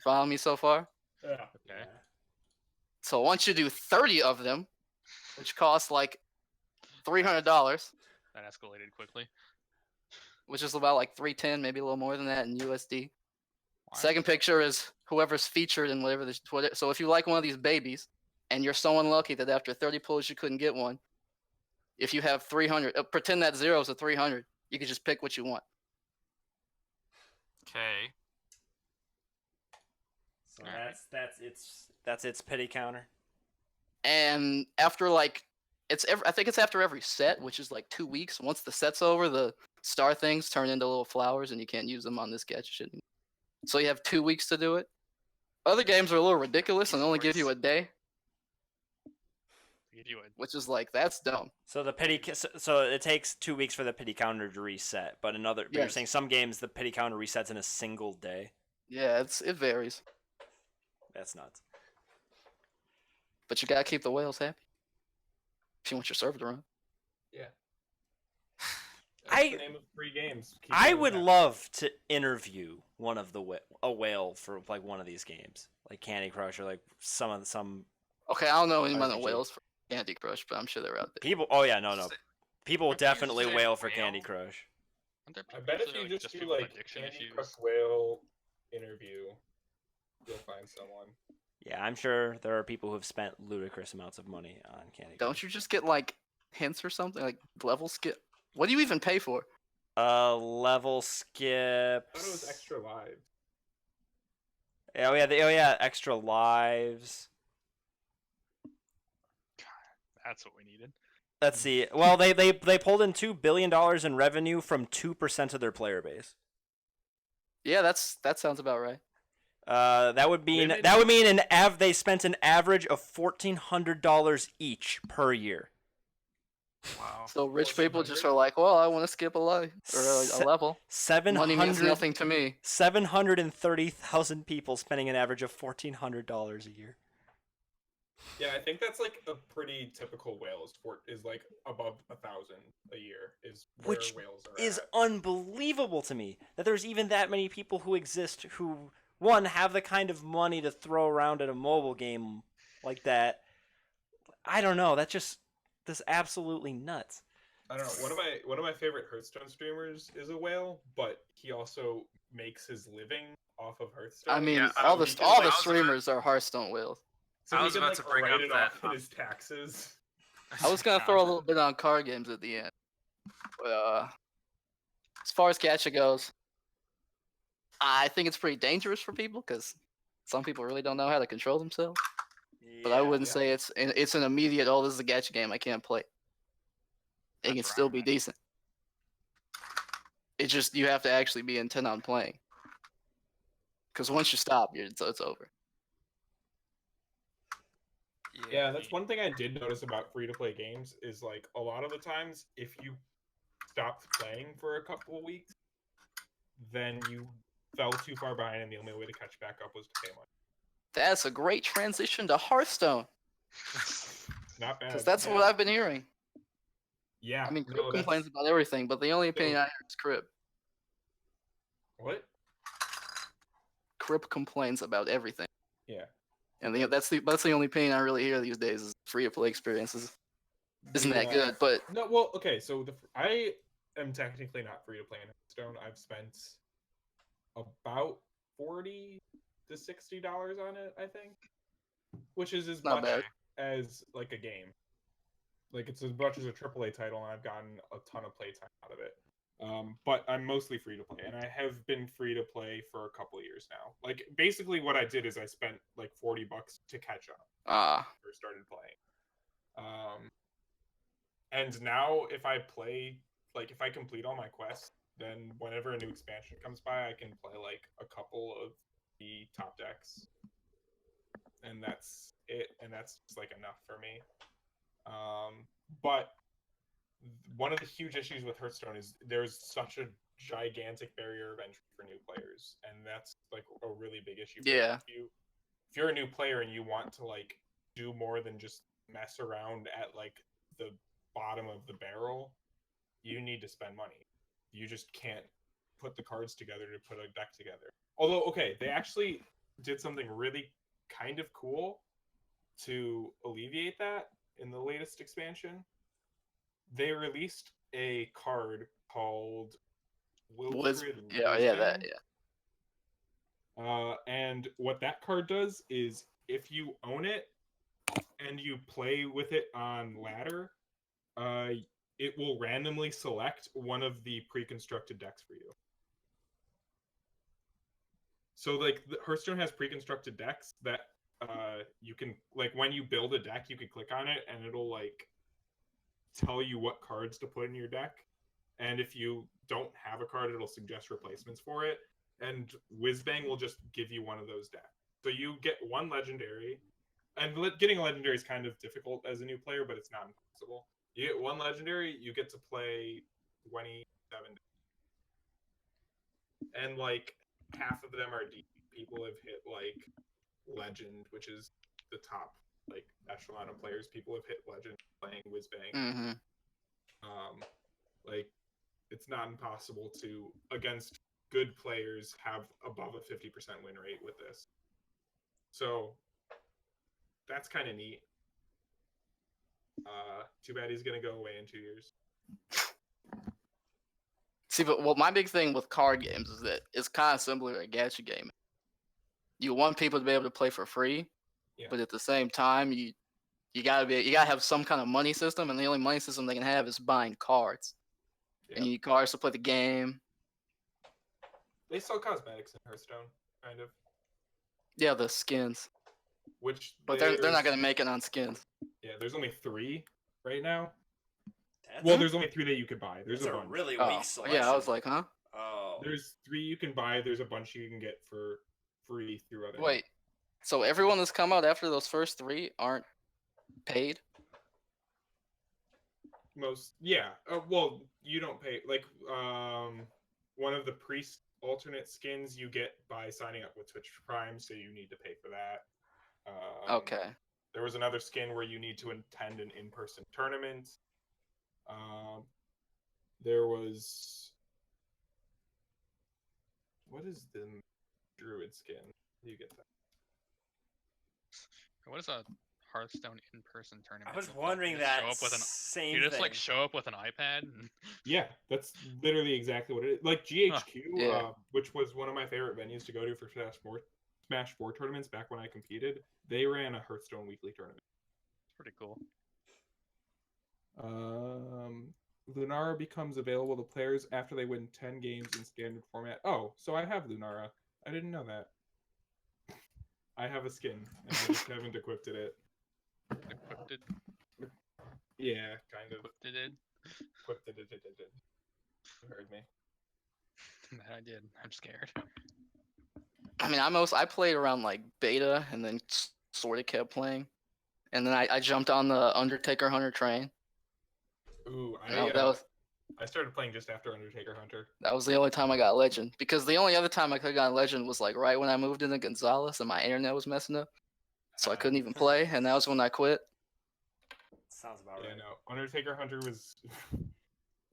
Follow me so far? Yeah. Okay. So once you do 30 of them, which cost like $300, That escalated quickly. which is about like 310, maybe a little more than that in USD. Why? Second picture is whoever's featured in whatever the Twitter. So if you like one of these babies, and you're so unlucky that after 30 pulls you couldn't get one, if you have 300, pretend that 0 is a 300, you can just pick what you want. Okay. So Alright. that's its pity counter. And after like, I think it's after every set, which is like 2 weeks. Once the set's over, the star things turn into little flowers, and you can't use them on this gacha shit anymore. So you have 2 weeks to do it. Other games are a little ridiculous and only give you a day, Give you a which is like, that's dumb. So the so it takes 2 weeks for the pity counter to reset, but but you're Yes. saying some games the pity counter resets in a single day. Yeah, it varies, That's nuts. but you gotta keep the whales happy if you want your server to run. Yeah. I- That's the name of free games. Keep I doing would that. love to interview one of a whale for like one of these games, like Candy Crush or like some Okay, I don't know any amount of RPG. whales for Candy Crush, but I'm sure they're out there. people. Oh yeah, no. People will Aren't they usually definitely say whale for whale? Candy Crush. Aren't there I people bet if usually, you just do people with like addiction Candy issues? Crush Whale interview, you'll find someone. Yeah, I'm sure there are people who have spent ludicrous amounts of money on Candy Crush. Don't you just get like hints or something, like level skip? What do you even pay for? Level skips. I thought it was extra live. Oh yeah, extra lives. That's what we needed. Let's see. Well, they pulled in $2 billion in revenue from 2% of their player base. Yeah, that sounds about right. That would mean they spent an average of $1,400 each per year. Wow. So rich people just 1400? are like, well, I want to skip a life or Se- a level. Money means 700 nothing to me. 730,000 people spending an average of $1,400 a year. Yeah, I think that's like a pretty typical whale sport is like above 1,000 a year is where Which whales are is at. unbelievable to me that there's even that many people who exist who, one, have the kind of money to throw around at a mobile game like that. I don't know. That's absolutely nuts. I don't know. One of my favorite Hearthstone streamers is a whale, but he also makes his living off of Hearthstone. I mean, Yeah, all so the he can, all the like, streamers are Hearthstone whales. so I he was can, about like, to bring write up it that, off in his taxes. I was gonna throw a little bit on card games at the end. But, as far as gacha goes, I think it's pretty dangerous for people because some people really don't know how to control themselves. But I wouldn't yeah. say it's an immediate. Oh, this is a gacha game. I can't play. It can That's still right. be decent. It's just you have to actually be intent on playing. Because once you stop, it's over. Yeah, that's one thing I did notice about free-to-play games is like a lot of the times if you stopped playing for a couple of weeks, then you fell too far behind and the only way to catch back up was to pay money. That's a great transition to Hearthstone. Not bad. Because that's what I've been hearing. Yeah. I mean, no, Crib complains about everything, but the only opinion I hear is Crib. What? Crib complains about everything. Yeah. And that's the only opinion I really hear these days is free to play experiences. Isn't that good? But No, well, okay. So I am technically not free to play in Hearthstone. I've spent about $40 to $60 on it, I think, which is as Not much bad. as like a game. Like it's as much as a AAA title, and I've gotten a ton of playtime out of it. But I'm mostly free to play, and I have been free to play for a couple of years now. Like basically, what I did is I spent like $40 to catch up. First started playing. And now if I play, like if I complete all my quests, then whenever a new expansion comes by, I can play like a couple of the top decks, and that's it. And that's just like enough for me. But one of the huge issues with Hearthstone is there's such a gigantic barrier of entry for new players, and that's like a really big issue. Yeah. If you're a new player and you want to like do more than just mess around at like the bottom of the barrel, you need to spend money. You just can't put the cards together to put a deck together. Although, okay, they actually did something really kind of cool to alleviate that in the latest expansion. They released a card called Wilfred that. And what that card does is if you own it and you play with it on ladder, it will randomly select one of the pre-constructed decks for you. So like Hearthstone has pre-constructed decks that you can, like when you build a deck, you can click on it and it'll like tell you what cards to put in your deck. And if you don't have a card, it'll suggest replacements for it. And Whizbang will just give you one of those decks. So you get one legendary, and getting a legendary is kind of difficult as a new player, but it's not impossible. You get one legendary, you get to play 27 decks. And like half of them are deep. People have hit like legend, which is the top like echelon of players. People have hit legend playing Whizbang. Mm-hmm. Like it's not impossible to, against good players, have above a 50% win rate with this. So that's kind of neat. Too bad he's gonna go away in 2 years. See, but my big thing with card games is that it's kind of similar to a gacha game. You want people to be able to play for free, but at the same time, you gotta have some kind of money system, and the only money system they can have is buying cards. Yeah. And you need cards to play the game. They sell cosmetics in Hearthstone, kind of. Yeah, the skins. But they're not gonna make it on skins. Yeah, there's only 3 right now. Well, there's only 3 that you could buy. There's a bunch. really Oh, weak selection. yeah, I was like, huh? Oh. There's 3 you can buy. There's a bunch you can get for free through other. Wait, so everyone that's come out after those first 3 aren't paid? Yeah. Well, you don't pay like one of the priest alternate skins you get by signing up with Twitch Prime, so you need to pay for that. Okay. There was another skin where you need to attend an in-person tournament. There was what is the druid skin? You get that. What is a Hearthstone in-person tournament? I was look like? wondering You just that show up with an same You just thing. like show up with an iPad. And... Yeah, that's literally exactly what it is. Like GHQ, Yeah. which was one of my favorite venues to go to for Smash 4 tournaments back when I competed. They ran a Hearthstone weekly tournament. Pretty cool. Lunara becomes available to players after they win 10 games in standard format. Oh, so I have Lunara. I didn't know that. I have a skin, and I just haven't equipped it. Equipped it. Yeah, kind of. Equipped it. Equipped it. You heard me. I did. I'm scared. I mean, I played around like beta and then sort of kept playing. And then I jumped on the Undertaker Hunter train. Ooh, I started playing just after Undertaker Hunter. That was the only time I got Legend. Because the only other time I could have gotten Legend was like right when I moved into Gonzales and my internet was messing up. So I couldn't even play, and that was when I quit. Sounds about Yeah, right. no. Undertaker Hunter was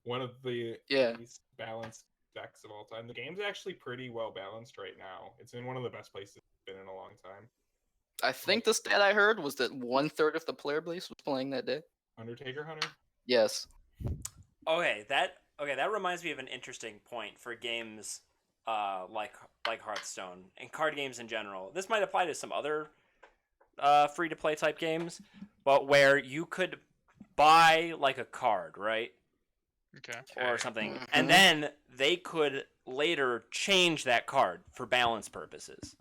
one of the Yeah. least balanced decks of all time. The game's actually pretty well balanced right now. It's in one of the best places it's been in a long time. I think the stat I heard was that 1/3 of the player base was playing that day. Undertaker Hunter? Yes. Okay, that reminds me of an interesting point for games like Hearthstone and card games in general. This might apply to some other free to play type games, but where you could buy like a card, right? Okay. Or something, Mhm. and then they could later change that card for balance purposes.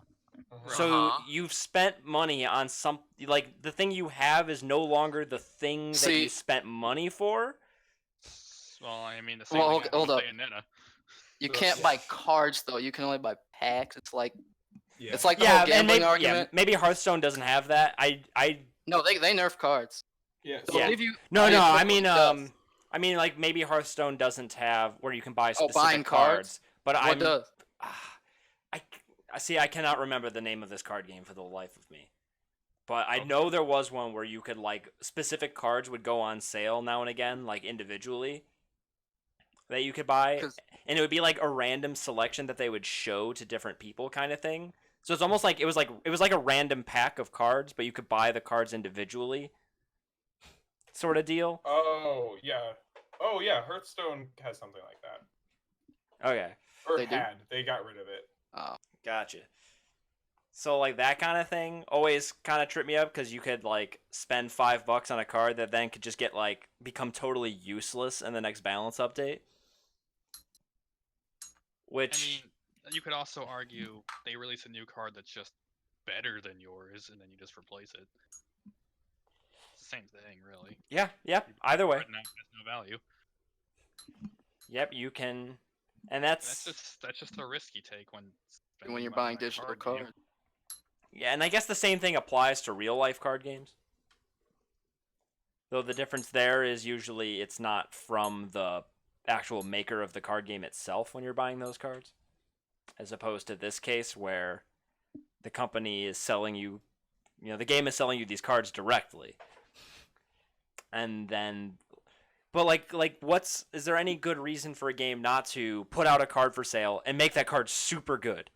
So Uh-huh. you've spent money on some, like the thing you have is no longer the thing that you See- spent money for. Well, I mean the same Well, thing okay, happened hold with up. Bayonetta. You So- can't yeah. buy cards though. You can only buy packs. It's like Yeah. it's like the Yeah, whole and gambling argument. maybe Hearthstone doesn't have that. No, they nerf cards. yeah. They'll Yeah. give you No, the I equivalent mean, does. I mean, like maybe Hearthstone doesn't have where you can buy Oh, specific buying cards? but What does? I see. I cannot remember the name of this card game for the life of me. But I Okay. know there was one where you could like specific cards would go on sale now and again, like individually, that you could buy, 'Cause- and it would be like a random selection that they would show to different people, kind of thing. So it's almost like it was like a random pack of cards, but you could buy the cards individually, sort of deal. Oh, yeah. Oh, yeah. Hearthstone has something like that. Okay. Or They do? had. They got rid of it. Gotcha. So like that kind of thing always kind of tripped me up because you could like spend $5 on a card that then could just get like become totally useless in the next balance update. Which I mean, you could also argue they release a new card that's just better than yours, and then you just replace it. It's the same thing, really. yeah, You either way. card now has no value. Yep, you can, and And that's that's just a risk you take when spending You're money buying on a digital card game. cards. yeah, and I guess the same thing applies to real life card games. Though the difference there is usually it's not from the actual maker of the card game itself when you're buying those cards, as opposed to this case where the company is selling you, the game is selling you these cards directly. And then, but like is there any good reason for a game not to put out a card for sale and make that card super good?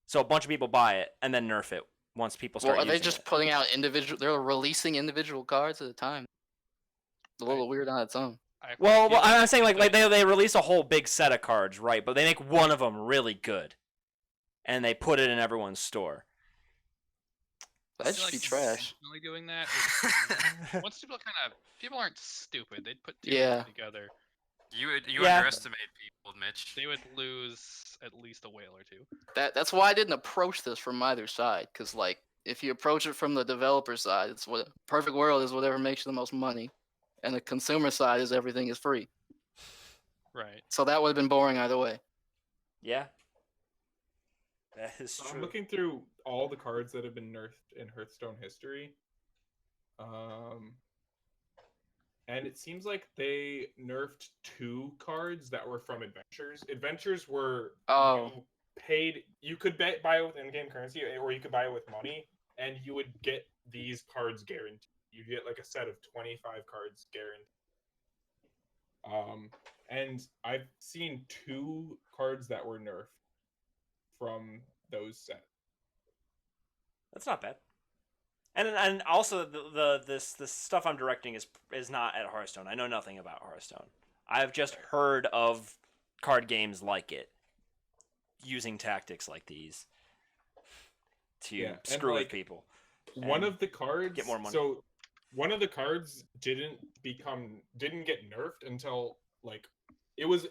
So a bunch of people buy it and then nerf it once people start Well, are they using just it. putting out individual? They're releasing individual cards at a time. It's a little weird on its own. Well, Yeah, I'm saying like but- they release a whole big set of cards, right? But they make one of them really good, and they put it in everyone's store. That'd feel just be like trash. intentionally doing that. Once people aren't stupid. They'd put two Yeah. together. You Yeah. underestimate people, Mitch. They would lose at least a whale or two. That's why I didn't approach this from either side. Because like, if you approach it from the developer side, it's what perfect world is whatever makes you the most money, and the consumer side is everything is free. Right. So that would have been boring either way. Yeah. That is So I'm true. looking through all the cards that have been nerfed in Hearthstone history. Um, and it seems like they nerfed 2 cards that were from adventures. Adventures were Oh, you could buy it with in-game currency, or you could buy it with money, and you would get these cards guaranteed. You get like a set of 25 cards guaranteed. And I've seen 2 cards that were nerfed from those sets. That's not bad. And also this stuff I'm directing is not at Hearthstone. I know nothing about Hearthstone. I've just heard of card games like it using tactics like these to screw with people. One and of the cards get more money. So one of the cards didn't get nerfed until like it was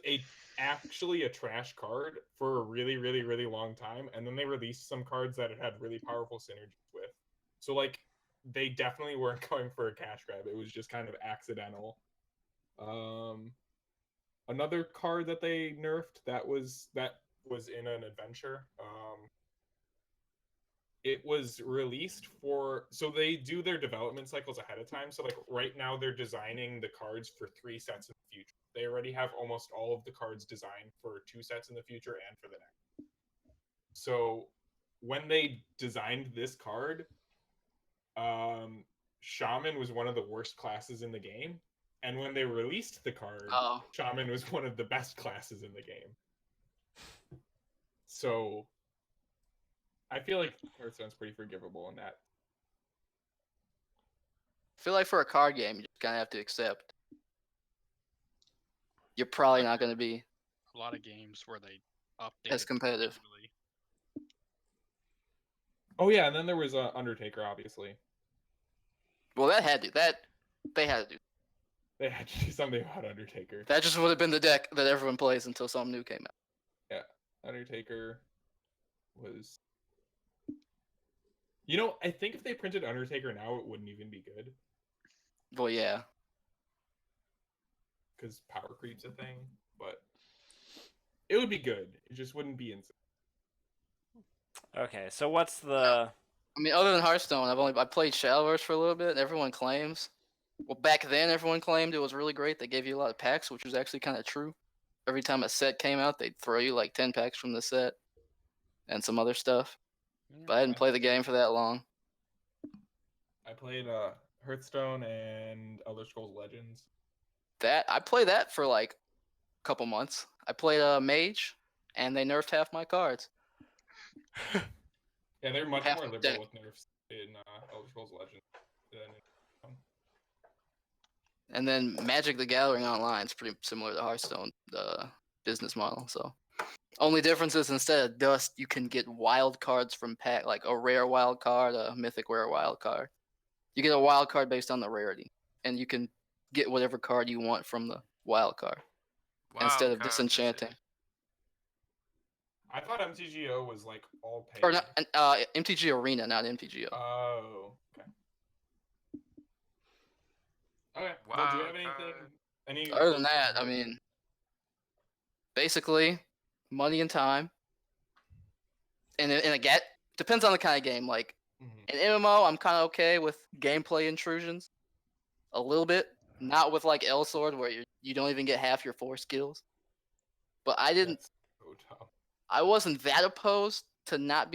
actually a trash card for a really, really, really long time, and then they released some cards that it had really powerful synergies with. So like they definitely weren't going for a cash grab. It was just kind of accidental. Another card that they nerfed that was in an adventure. It was released so they do their development cycles ahead of time. So like right now they're designing the cards for 3 sets in the future. They already have almost all of the cards designed for 2 sets in the future and for the next. So when they designed this card, Shaman was one of the worst classes in the game. And when they released the card, oh. Shaman was one of the best classes in the game. So I feel like Hearthstone's pretty forgivable in that. I feel like for a card game, you just kind of have to accept. You're probably not going to be A lot of games where they update as it competitive. continually. Oh yeah, and then there was Undertaker, obviously. Well, they had to do. They had to do something about Undertaker. That just would have been the deck that everyone plays until something new came out. Yeah, Undertaker was. I think if they printed Undertaker now, it wouldn't even be good Well, yeah. because power creep's a thing. But it would be good. It just wouldn't be insane. Okay, so what's the? I mean, other than Hearthstone, I played Shadowverse for a little bit. Everyone claims. Well, back then, everyone claimed it was really great. They gave you a lot of packs, which was actually kind of true. Every time a set came out, they'd throw you like 10 packs from the set and some other stuff. But I didn't play the game for that long. I played Hearthstone and Elder Scrolls Legends. I played that for like a couple months. I played Mage, and they nerfed half my cards. Yeah, they're much Half more the liberal deck. with nerfs in Elder Scrolls Legends than And then Magic the Gathering Online is pretty similar to Hearthstone, the business model. So, only difference is instead of dust, you can get wild cards from pack, like a rare wild card, a mythic rare wild card. You get a wild card based on the rarity, and you can get whatever card you want from the wild card instead of Wow, disenchanting. I thought MTGO was like all paid. Or not, MTG Arena, not MTGO. Oh, okay. Okay. Well, do you have anything? Any Other than closing that, I remarks? mean, basically, money and time. And in a get depends on the kind of game. Like Mhm. in MMO, I'm kind of okay with gameplay intrusions, a little bit. Not with like L Sword, where you don't even get half your 4 skills. But That's so tough. I wasn't that opposed to not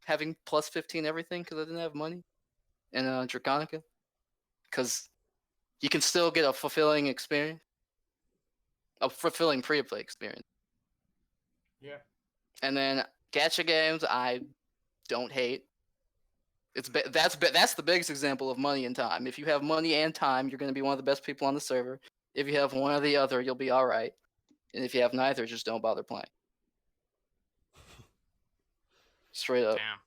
having plus 15 everything because I didn't have money in Draconica, because you can still get a fulfilling experience, a fulfilling free-to-play experience. Yeah. And then gacha games, I don't hate. That's the biggest example of money and time. If you have money and time, you're going to be one of the best people on the server. If you have one or the other, you'll be all right. And if you have neither, just don't bother playing. Straight up. Damn.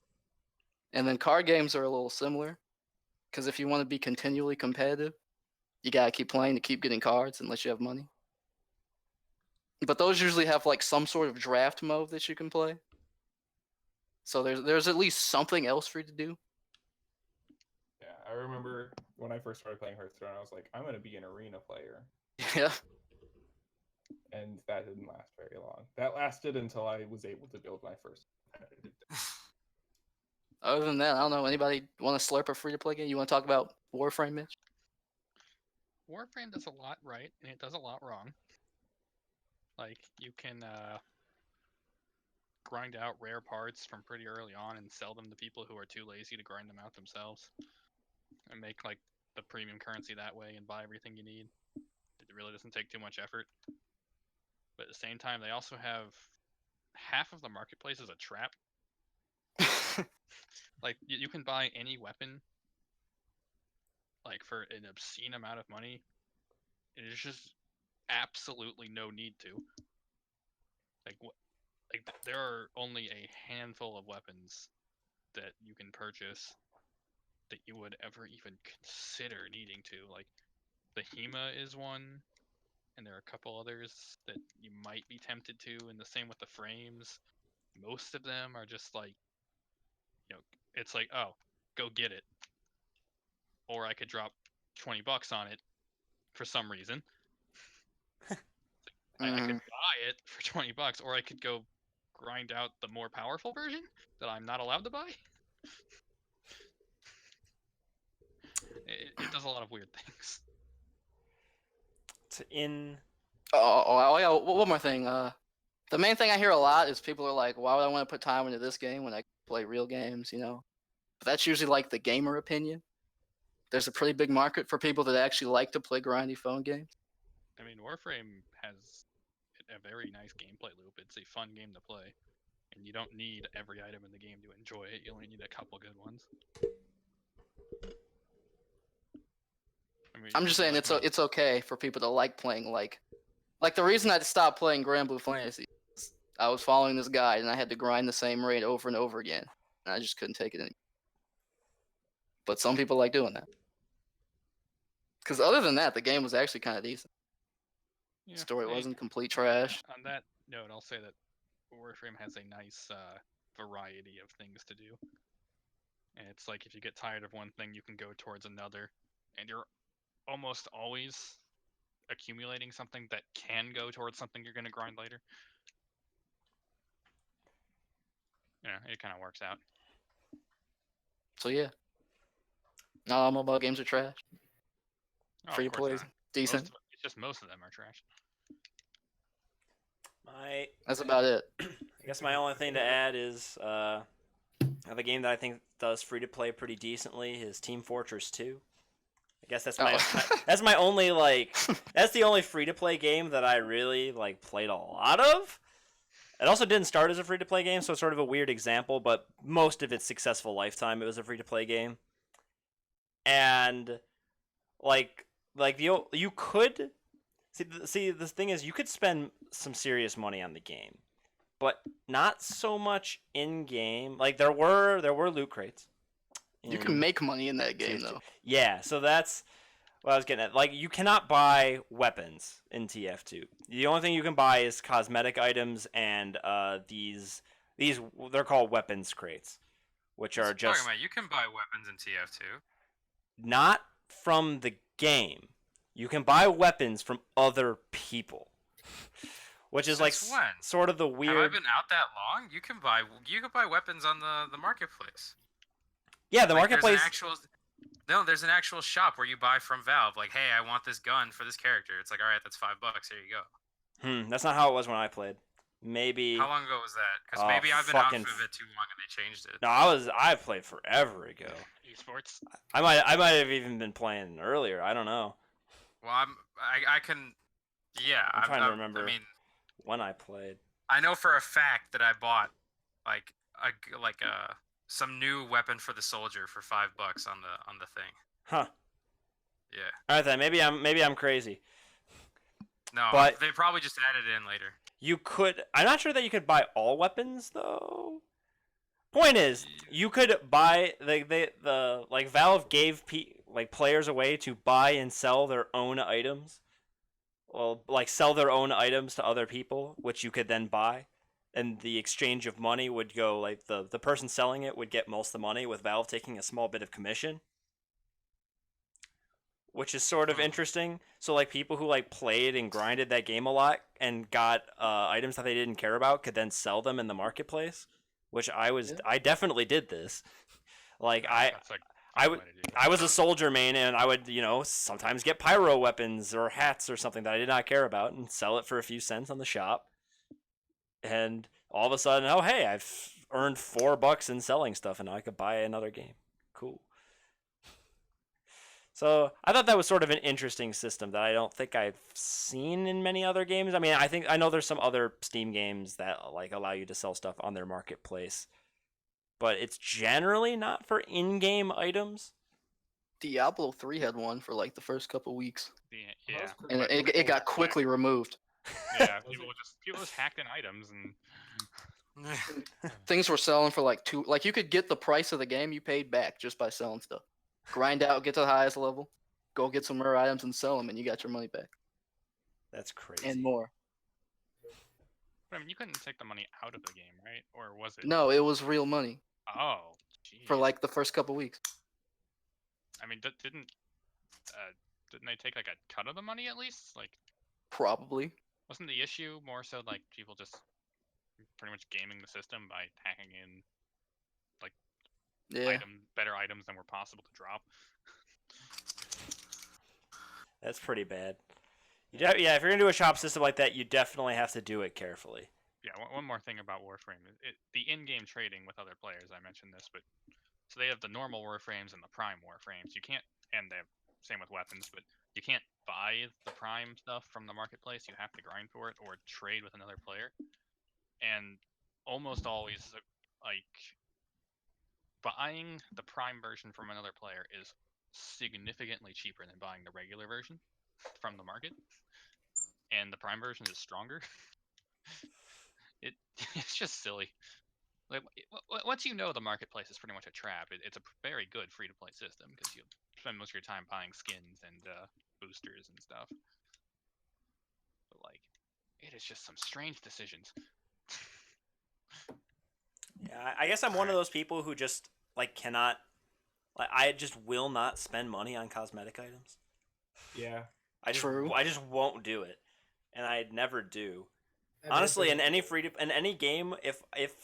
And then card games are a little similar, because if you want to be continually competitive, you gotta keep playing to keep getting cards unless you have money. But those usually have like some sort of draft mode that you can play. So there's at least something else for you to do. Yeah, I remember when I first started playing Hearthstone, I was like, I'm gonna be an arena player. Yeah. and that didn't last very long. That lasted until I was able to build my first competitive deck. Other than that, I don't know. Anybody want to slurp a free-to-play game? You want to talk about Warframe, Mitch? Warframe does a lot right, and it does a lot wrong. Like, you can grind out rare parts from pretty early on and sell them to people who are too lazy to grind them out themselves, and make like the premium currency that way and buy everything you need. It really doesn't take too much effort. But at the same time, they also have half of the marketplace is a trap. Like, you can buy any weapon like for an obscene amount of money. There's just absolutely no need to. There are only a handful of weapons that you can purchase that you would ever even consider needing to. Like, the HEMA is one, and there are a couple others that you might be tempted to, and the same with the frames. Most of them are just like, it's like, oh, go get it. Or I could drop $20 on it for some reason. I could buy it for $20, or I could go grind out the more powerful version that I'm not allowed to buy. It does a lot of weird things. Oh, yeah. One more thing. The main thing I hear a lot is people are like, "Why would I want to put time into this game when I can play real games?" But that's usually like the gamer opinion. There's a pretty big market for people that actually like to play grindy phone games. I mean, Warframe has a very nice gameplay loop. It's a fun game to play, and you don't need every item in the game to enjoy it. You only need a couple good ones. I mean, I'm just saying it's okay for people to like playing like the reason I stopped playing Grand Blue Fantasy is I was following this guide and I had to grind the same raid over and over again, and I just couldn't take it anymore. But some people like doing that. Because other than that, the game was actually kind of decent. Yeah, Story wasn't complete trash. On that note, I'll say that Warframe has a nice variety of things to do. And it's like if you get tired of one thing, you can go towards another. And you're almost always accumulating something that can go towards something you're going to grind later. Yeah, it kind of works out. So yeah. Not all mobile games are trash. Oh, Free to play, decent. It's just most of them are trash. That's about it. I guess my only thing to add is the game that I think does free to play pretty decently is Team Fortress 2. I guess that's that's my only that's the only free to play game that I really played a lot of. It also didn't start as a free to play game, so it's sort of a weird example, but most of its successful lifetime it was a free to play game. And you could see the thing is you could spend some serious money on the game, but not so much in game. Like there were loot crates. You can make money in that game though. Yeah, so that's what I was getting at. Like you cannot buy weapons in TF2. The only thing you can buy is cosmetic items and these they're called weapons crates, which are just talking about. You can buy weapons in TF2. Not from the game. You can buy weapons from other people, which is Since when? Sort of the weird. Have I been out that long? You can buy weapons on the marketplace. Yeah, the marketplace. There's an actual shop where you buy from Valve. Like, hey, I want this gun for this character. It's like, all right, that's $5. Here you go. That's not how it was when I played. Maybe. How long ago was that? Because maybe I've been out for a bit too long and they changed it. No, I played forever ago. Esports. I might have even been playing earlier. I don't know. Well, I can. Yeah, I'm trying to remember. When I played. I know for a fact that I bought some new weapon for the soldier for $5 on the thing. Huh. Yeah. All right then. Maybe I'm crazy. No, but they probably just added it in later. You could. I'm not sure that you could buy all weapons though. Point is, you could buy Valve gave players a way to buy and sell their own items. Well, sell their own items to other people, which you could then buy, and the exchange of money would go the person selling it would get most of the money, with Valve taking a small bit of commission. which is sort of interesting. So like people who like played and grinded that game a lot and got items that they didn't care about could then sell them in the marketplace, which Yeah. I definitely did this. Like That's like I a would way to do it. I was a soldier main, and I would, sometimes get pyro weapons or hats or something that I did not care about and sell it for a few cents on the shop. And all of a sudden, oh hey, I've earned $4 in selling stuff, and now I could buy another game. Cool. So I thought that was sort of an interesting system that I don't think I've seen in many other games. I mean, I know there's some other Steam games that like allow you to sell stuff on their marketplace, but it's generally not for in-game items. Diablo 3 had one for like the first couple weeks, Yeah, That was pretty and much it got cool. quickly removed. yeah. Was People just hacked in items and Things were selling for like you could get the price of the game you paid back just by selling stuff. Grind out, get to the highest level, go get some rare items and sell them, and you got your money back That's crazy. and more. I mean, you couldn't take the money out of the game, right? Or was it? No, it was real money Oh, geez. for like the first couple weeks. I mean, didn't they take like a cut of the money at least? Like, Probably. wasn't the issue more so like people just pretty much gaming the system by hacking in Yeah. better items than were possible to drop? That's pretty bad. Yeah, if you're gonna do a shop system like that, you definitely have to do it carefully. Yeah, one more thing about Warframe. The in-game trading with other players, I mentioned this, but so they have the normal Warframes and the Prime Warframes. You can't, and they have same with weapons, but you can't buy the Prime stuff from the marketplace. You have to grind for it or trade with another player. And almost always, like, buying the Prime version from another player is significantly cheaper than buying the regular version from the market. And the Prime version is stronger. It's just silly. Like, once you know the marketplace is pretty much a trap, it's a very good free-to-play system because you spend most of your time buying skins and boosters and stuff. But like, it is just some strange decisions. Yeah, I guess I'm one of those people who just like cannot, like I just will not spend money on cosmetic items. Yeah. True. I just won't do it, and I never do. I've Honestly, never- in any game, if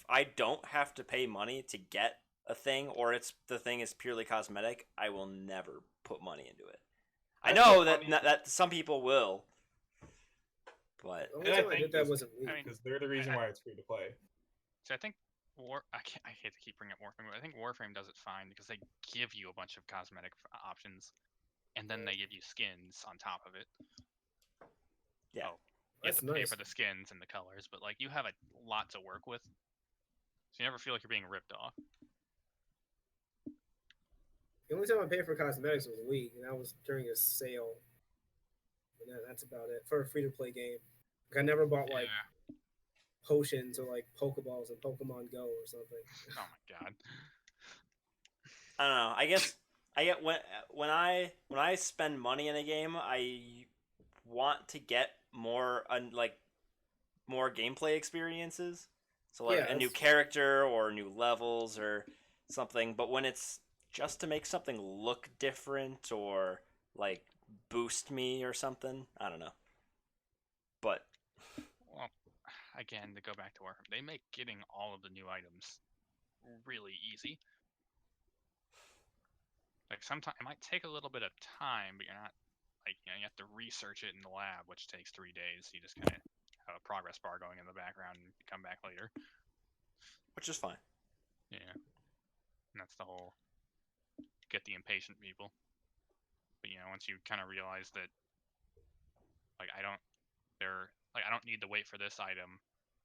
I don't have to pay money to get a thing, or the thing is purely cosmetic, I will never put money into it. I know that some people will, but the only And I time I think did that was in League. I mean, Because they're the reason why it's free to play. So I think I hate to keep bringing up Warframe, but I think Warframe does it fine because they give you a bunch of cosmetic options, and then they give you skins on top of it. Yeah. Oh, you have That's to pay nice. for the skins and the colors, but like you have a lot to work with, so you never feel like you're being ripped off. The only time I paid for cosmetics was League, and that was during a sale. And that's about it for a free to play game. Like, I never bought like potions or like Pokeballs in Pokemon Go or something. Oh my god. I don't know. I guess I get when I spend money in a game, I want to get more more gameplay experiences. So like Yeah, a new that's- character or new levels or something. But when it's just to make something look different or like boost me or something, I don't know. But Well, again, to go back to Warframe, they make getting all of the new items really easy. Like sometimes it might take a little bit of time, but you're not like you have to research it in the lab, which takes 3 days. You just kind of have a progress bar going in the background and come back later. which is fine. Yeah, and that's the whole get the impatient people. But once you kind of realize that, like I don't need to wait for this item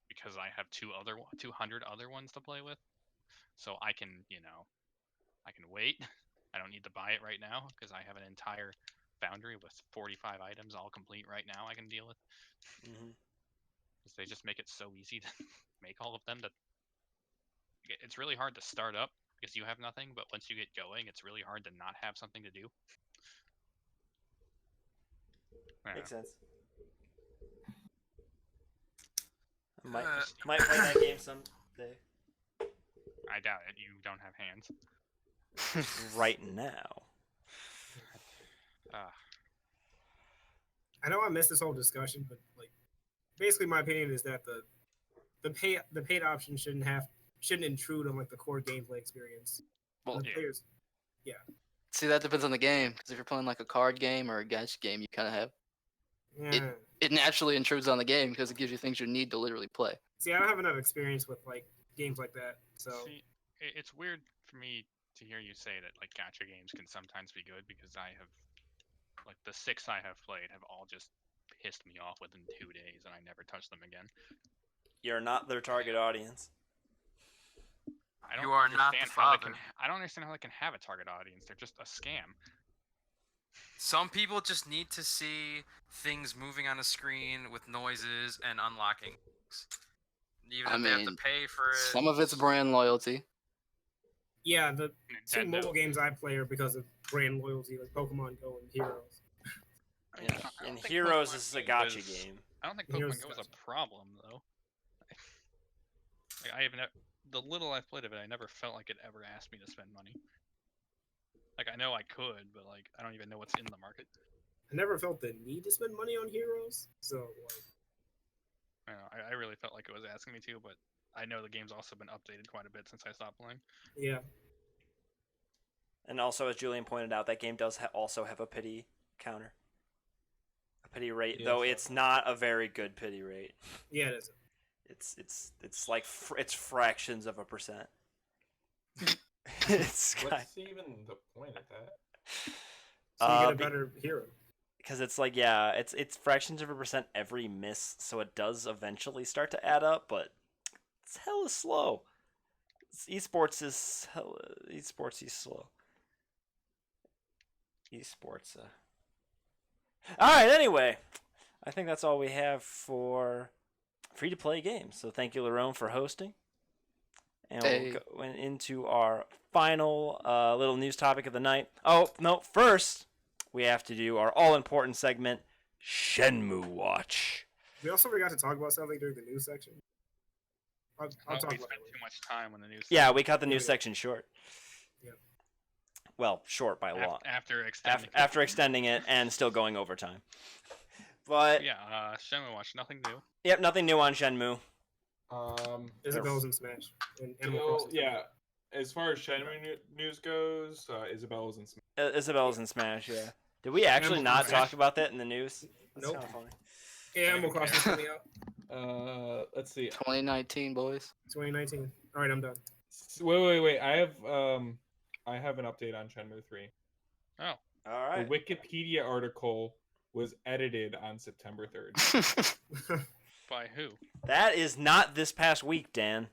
because I have 200 other ones to play with, so I can I can wait. I don't need to buy it right now because I have an entire foundry with 45 items all complete right now I can deal with. Mm-hmm. Because they just make it so easy to make all of them that it's really hard to start up because you have nothing, but once you get going, it's really hard to not have something to do. Yeah. Makes sense. I might play that game someday. I doubt it. You don't have hands. Right now. I know I missed this whole discussion, but like, basically, my opinion is that the paid option shouldn't intrude on like the core gameplay experience. Well, The yeah. players, see, that depends on the game. Because if you're playing like a card game or a gacha game, you kind of have yeah. it naturally intrudes on the game because it gives you things you need to literally play. See, I don't have enough experience with like games like that, so See, it's weird for me to hear you say that like gacha games can sometimes be good because I have, like the 6 I have played have all just pissed me off within 2 days and I never touched them again. You're not their target audience. I don't You are not the understand how they father. I don't understand how they can have a target audience. They're just a scam. Some people just need to see things moving on a screen with noises and unlocking. Even I if they have to mean, pay for it. Some of it's brand loyalty. yeah. The two Nintendo. mobile games I play are because of brand loyalty, like Pokemon Go and Heroes. I Yeah. don't And think Heroes Pokemon is a Go gacha is- game. I don't think Heroes Pokemon Go is is a problem though. Like, I have the little I've played of it, I never felt like it ever asked me to spend money. Like I know I could, but like I don't even know what's in the market. I never felt the need to spend money on Heroes, so like, I, don't know, I really felt like it was asking me to, but I know the game's also been updated quite a bit since I stopped playing. yeah. And also, as Julian pointed out, that game does also have a pity counter. A pity rate, Yes, though I- it's not a very good pity rate. Yeah, it is. It's like it's fractions of a percent. It's What's even the point of that? So you get a be- better hero. because it's like, yeah, it's fractions of a percent every miss, so it does eventually start to add up, but it's hella slow. Esports is slow. Esports. All right. Anyway, I think that's all we have for free-to-play games. So thank you, Lerone, for hosting. And Hey. we'll go into our final little news topic of the night. Oh no! First, we have to do our all-important segment, Shenmue Watch. We also forgot to talk about something during the news section. I'll Oh, talk we about spent it. too much time on the news. Yeah, we cut the news Yeah. section short. Yeah. Well, short by law. After extending. After extending it and still going overtime. But Yeah, Shenmue Watch, nothing new. yep, nothing new on Shenmue. Isabel's in Smash. And Animal Well, Crossing. yeah. As far as Shenmue news goes, Isabel's in Smash. Isabel's in Smash, yeah. Did we actually Animal not Crossing. talk about that in the news? That's Nope. kind of funny. Yeah, Animal Crossing's coming out. Let's see. 2019, boys. 2019. All right, I'm done. Wait. I have an update on Shenmue 3. Oh, All right. The Wikipedia article was edited on September 3rd. by who? That is not this past week, Dan.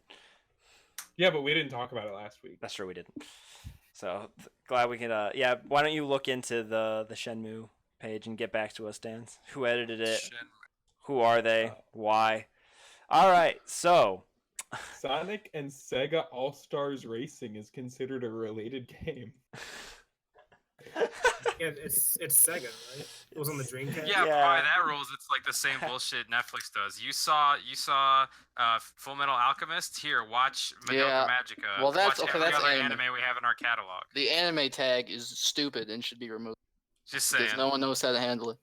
Yeah, but we didn't talk about it last week. That's true, we didn't. So glad we can. Yeah, why don't you look into the Shenmue page and get back to us, Dan? Who edited it? Who are they? Why? All right. So Sonic and Sega All Stars Racing is considered a related game. Yeah, it's Sega, right? It was on the Dreamcast. Yeah, Yeah. by that rules, it's like the same bullshit Netflix does. You saw Full Metal Alchemist. Here, watch Madoka Yeah. Magica. Well, that's- watch okay, every that's other anime. anime we have in our catalog. The anime tag is stupid and should be removed Just saying. because no one knows how to handle it.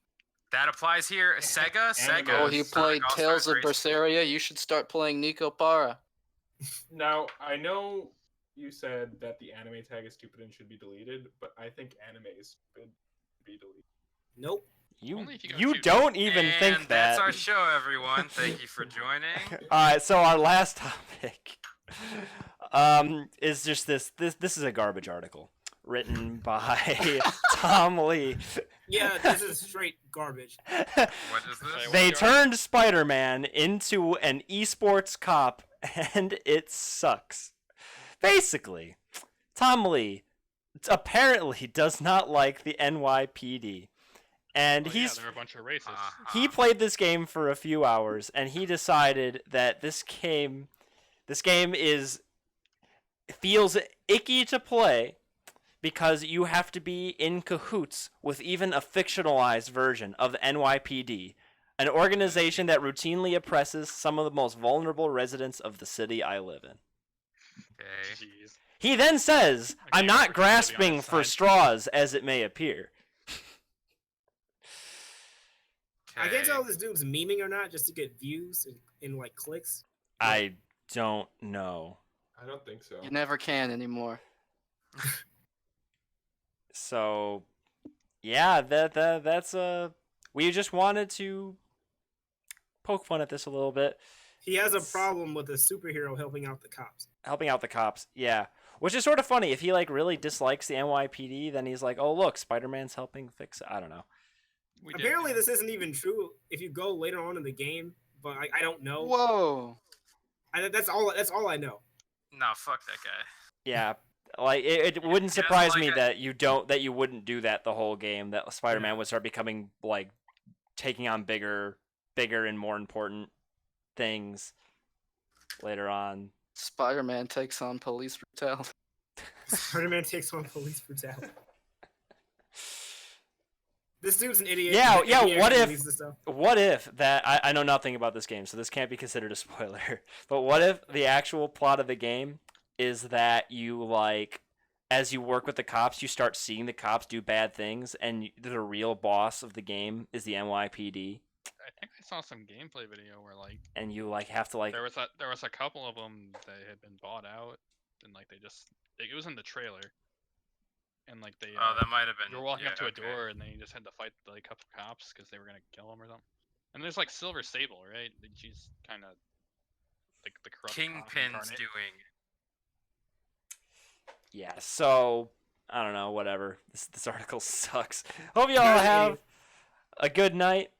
That applies here. Sega. Oh, he Sonic played All-Stars Tales of Racing. Berseria. You should start playing Nico Para. Now, I know you said that the anime tag is stupid and should be deleted, but I think anime is stupid to be deleted. Nope. you Only if you go you to- don't even And think that. that's our show, everyone. Thank you for joining. All right, so our last topic is just this is a garbage article written by Tom Lee. Yeah, this is straight garbage. What is this? They turned Spider-Man into an esports cop and it sucks. Basically, Tom Lee apparently does not like the NYPD. And Oh, he's yeah, they're a bunch of racists. he played this game for a few hours and he decided that this game feels icky to play because you have to be in cahoots with even a fictionalized version of the NYPD, an organization that routinely oppresses some of the most vulnerable residents of the city I live in. Okay. Jeez. He then says, Okay, "I'm we're not pretending to be on grasping his for side." straws as it may appear." I can't tell if this dude's memeing or not, just to get views and like clicks. I don't know. I don't think so. You never can anymore. So, yeah, that's we just wanted to poke fun at this a little bit. He has a It's- problem with a superhero helping out the cops. Helping out the cops, yeah. Which is sort of funny. If he like really dislikes the NYPD, then he's like, "Oh, look, Spider-Man's helping fix it." I don't know. We did, Apparently, yeah. this isn't even true if you go later on in the game, but I don't know. Whoa. That's all I know. No, fuck that guy. Yeah, like it wouldn't He doesn't surprise like me it. that you wouldn't do that the whole game. That Spider-Man would start becoming like taking on bigger and more important things later on. Spider-Man takes on police brutality. Spider-Man takes on police brutality. This dude's an idiot. Yeah, He's yeah, an idiot what who if- believes this stuff. What if that I know nothing about this game, so this can't be considered a spoiler. But what if the actual plot of the game is that you like as you work with the cops, you start seeing the cops do bad things, and the real boss of the game is the NYPD, I think I saw some gameplay video where like and you like have to like there was a couple of them that had been bought out, and like it was in the trailer, and like they Oh, that might have been. you were walking up to yeah, a door and then you just had to fight like a couple cops because they were gonna kill him or something. And there's like Silver Sable, right? She's kind of like the corrupt cop Kingpin's incarnate. doing. yeah. So I don't know, whatever. This article sucks. Hope you all You're an have idiot. a good night.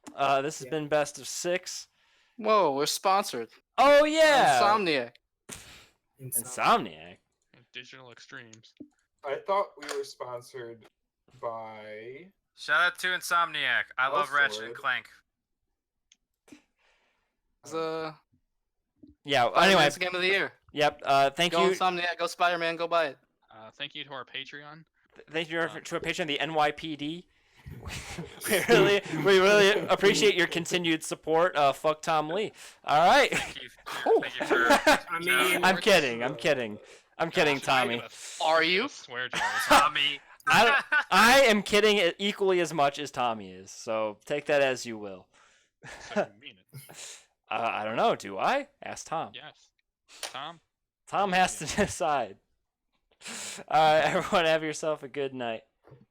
This has Yeah. been Best of 6. Whoa, we're sponsored. Oh yeah, Insomniac. Insomniac. And Digital Extremes. I thought we were sponsored by. Shout out to Insomniac. I Oh, love Ratchet and Sword. Clank. It's Yeah. Anyway, it's the game of the year. yep. Thank Go you. Insomniac, go Spider-Man, go buy it. Thank you to our Patreon. Thank you to our patron, the NYPD. we really appreciate your continued support. Fuck Tom Lee. All right. Thank you, Ooh. thank you for. I mean, I'm kidding. I'm kidding. I'm kidding, Gosh, I Tommy. gotta Are you? Swear jar. Tommy. I am kidding equally as much as Tommy is. So take that as you will. So you mean it? I don't know. Do I? Ask Tom. Yes. Tom. Tom has to decide. All right, everyone, have yourself a good night.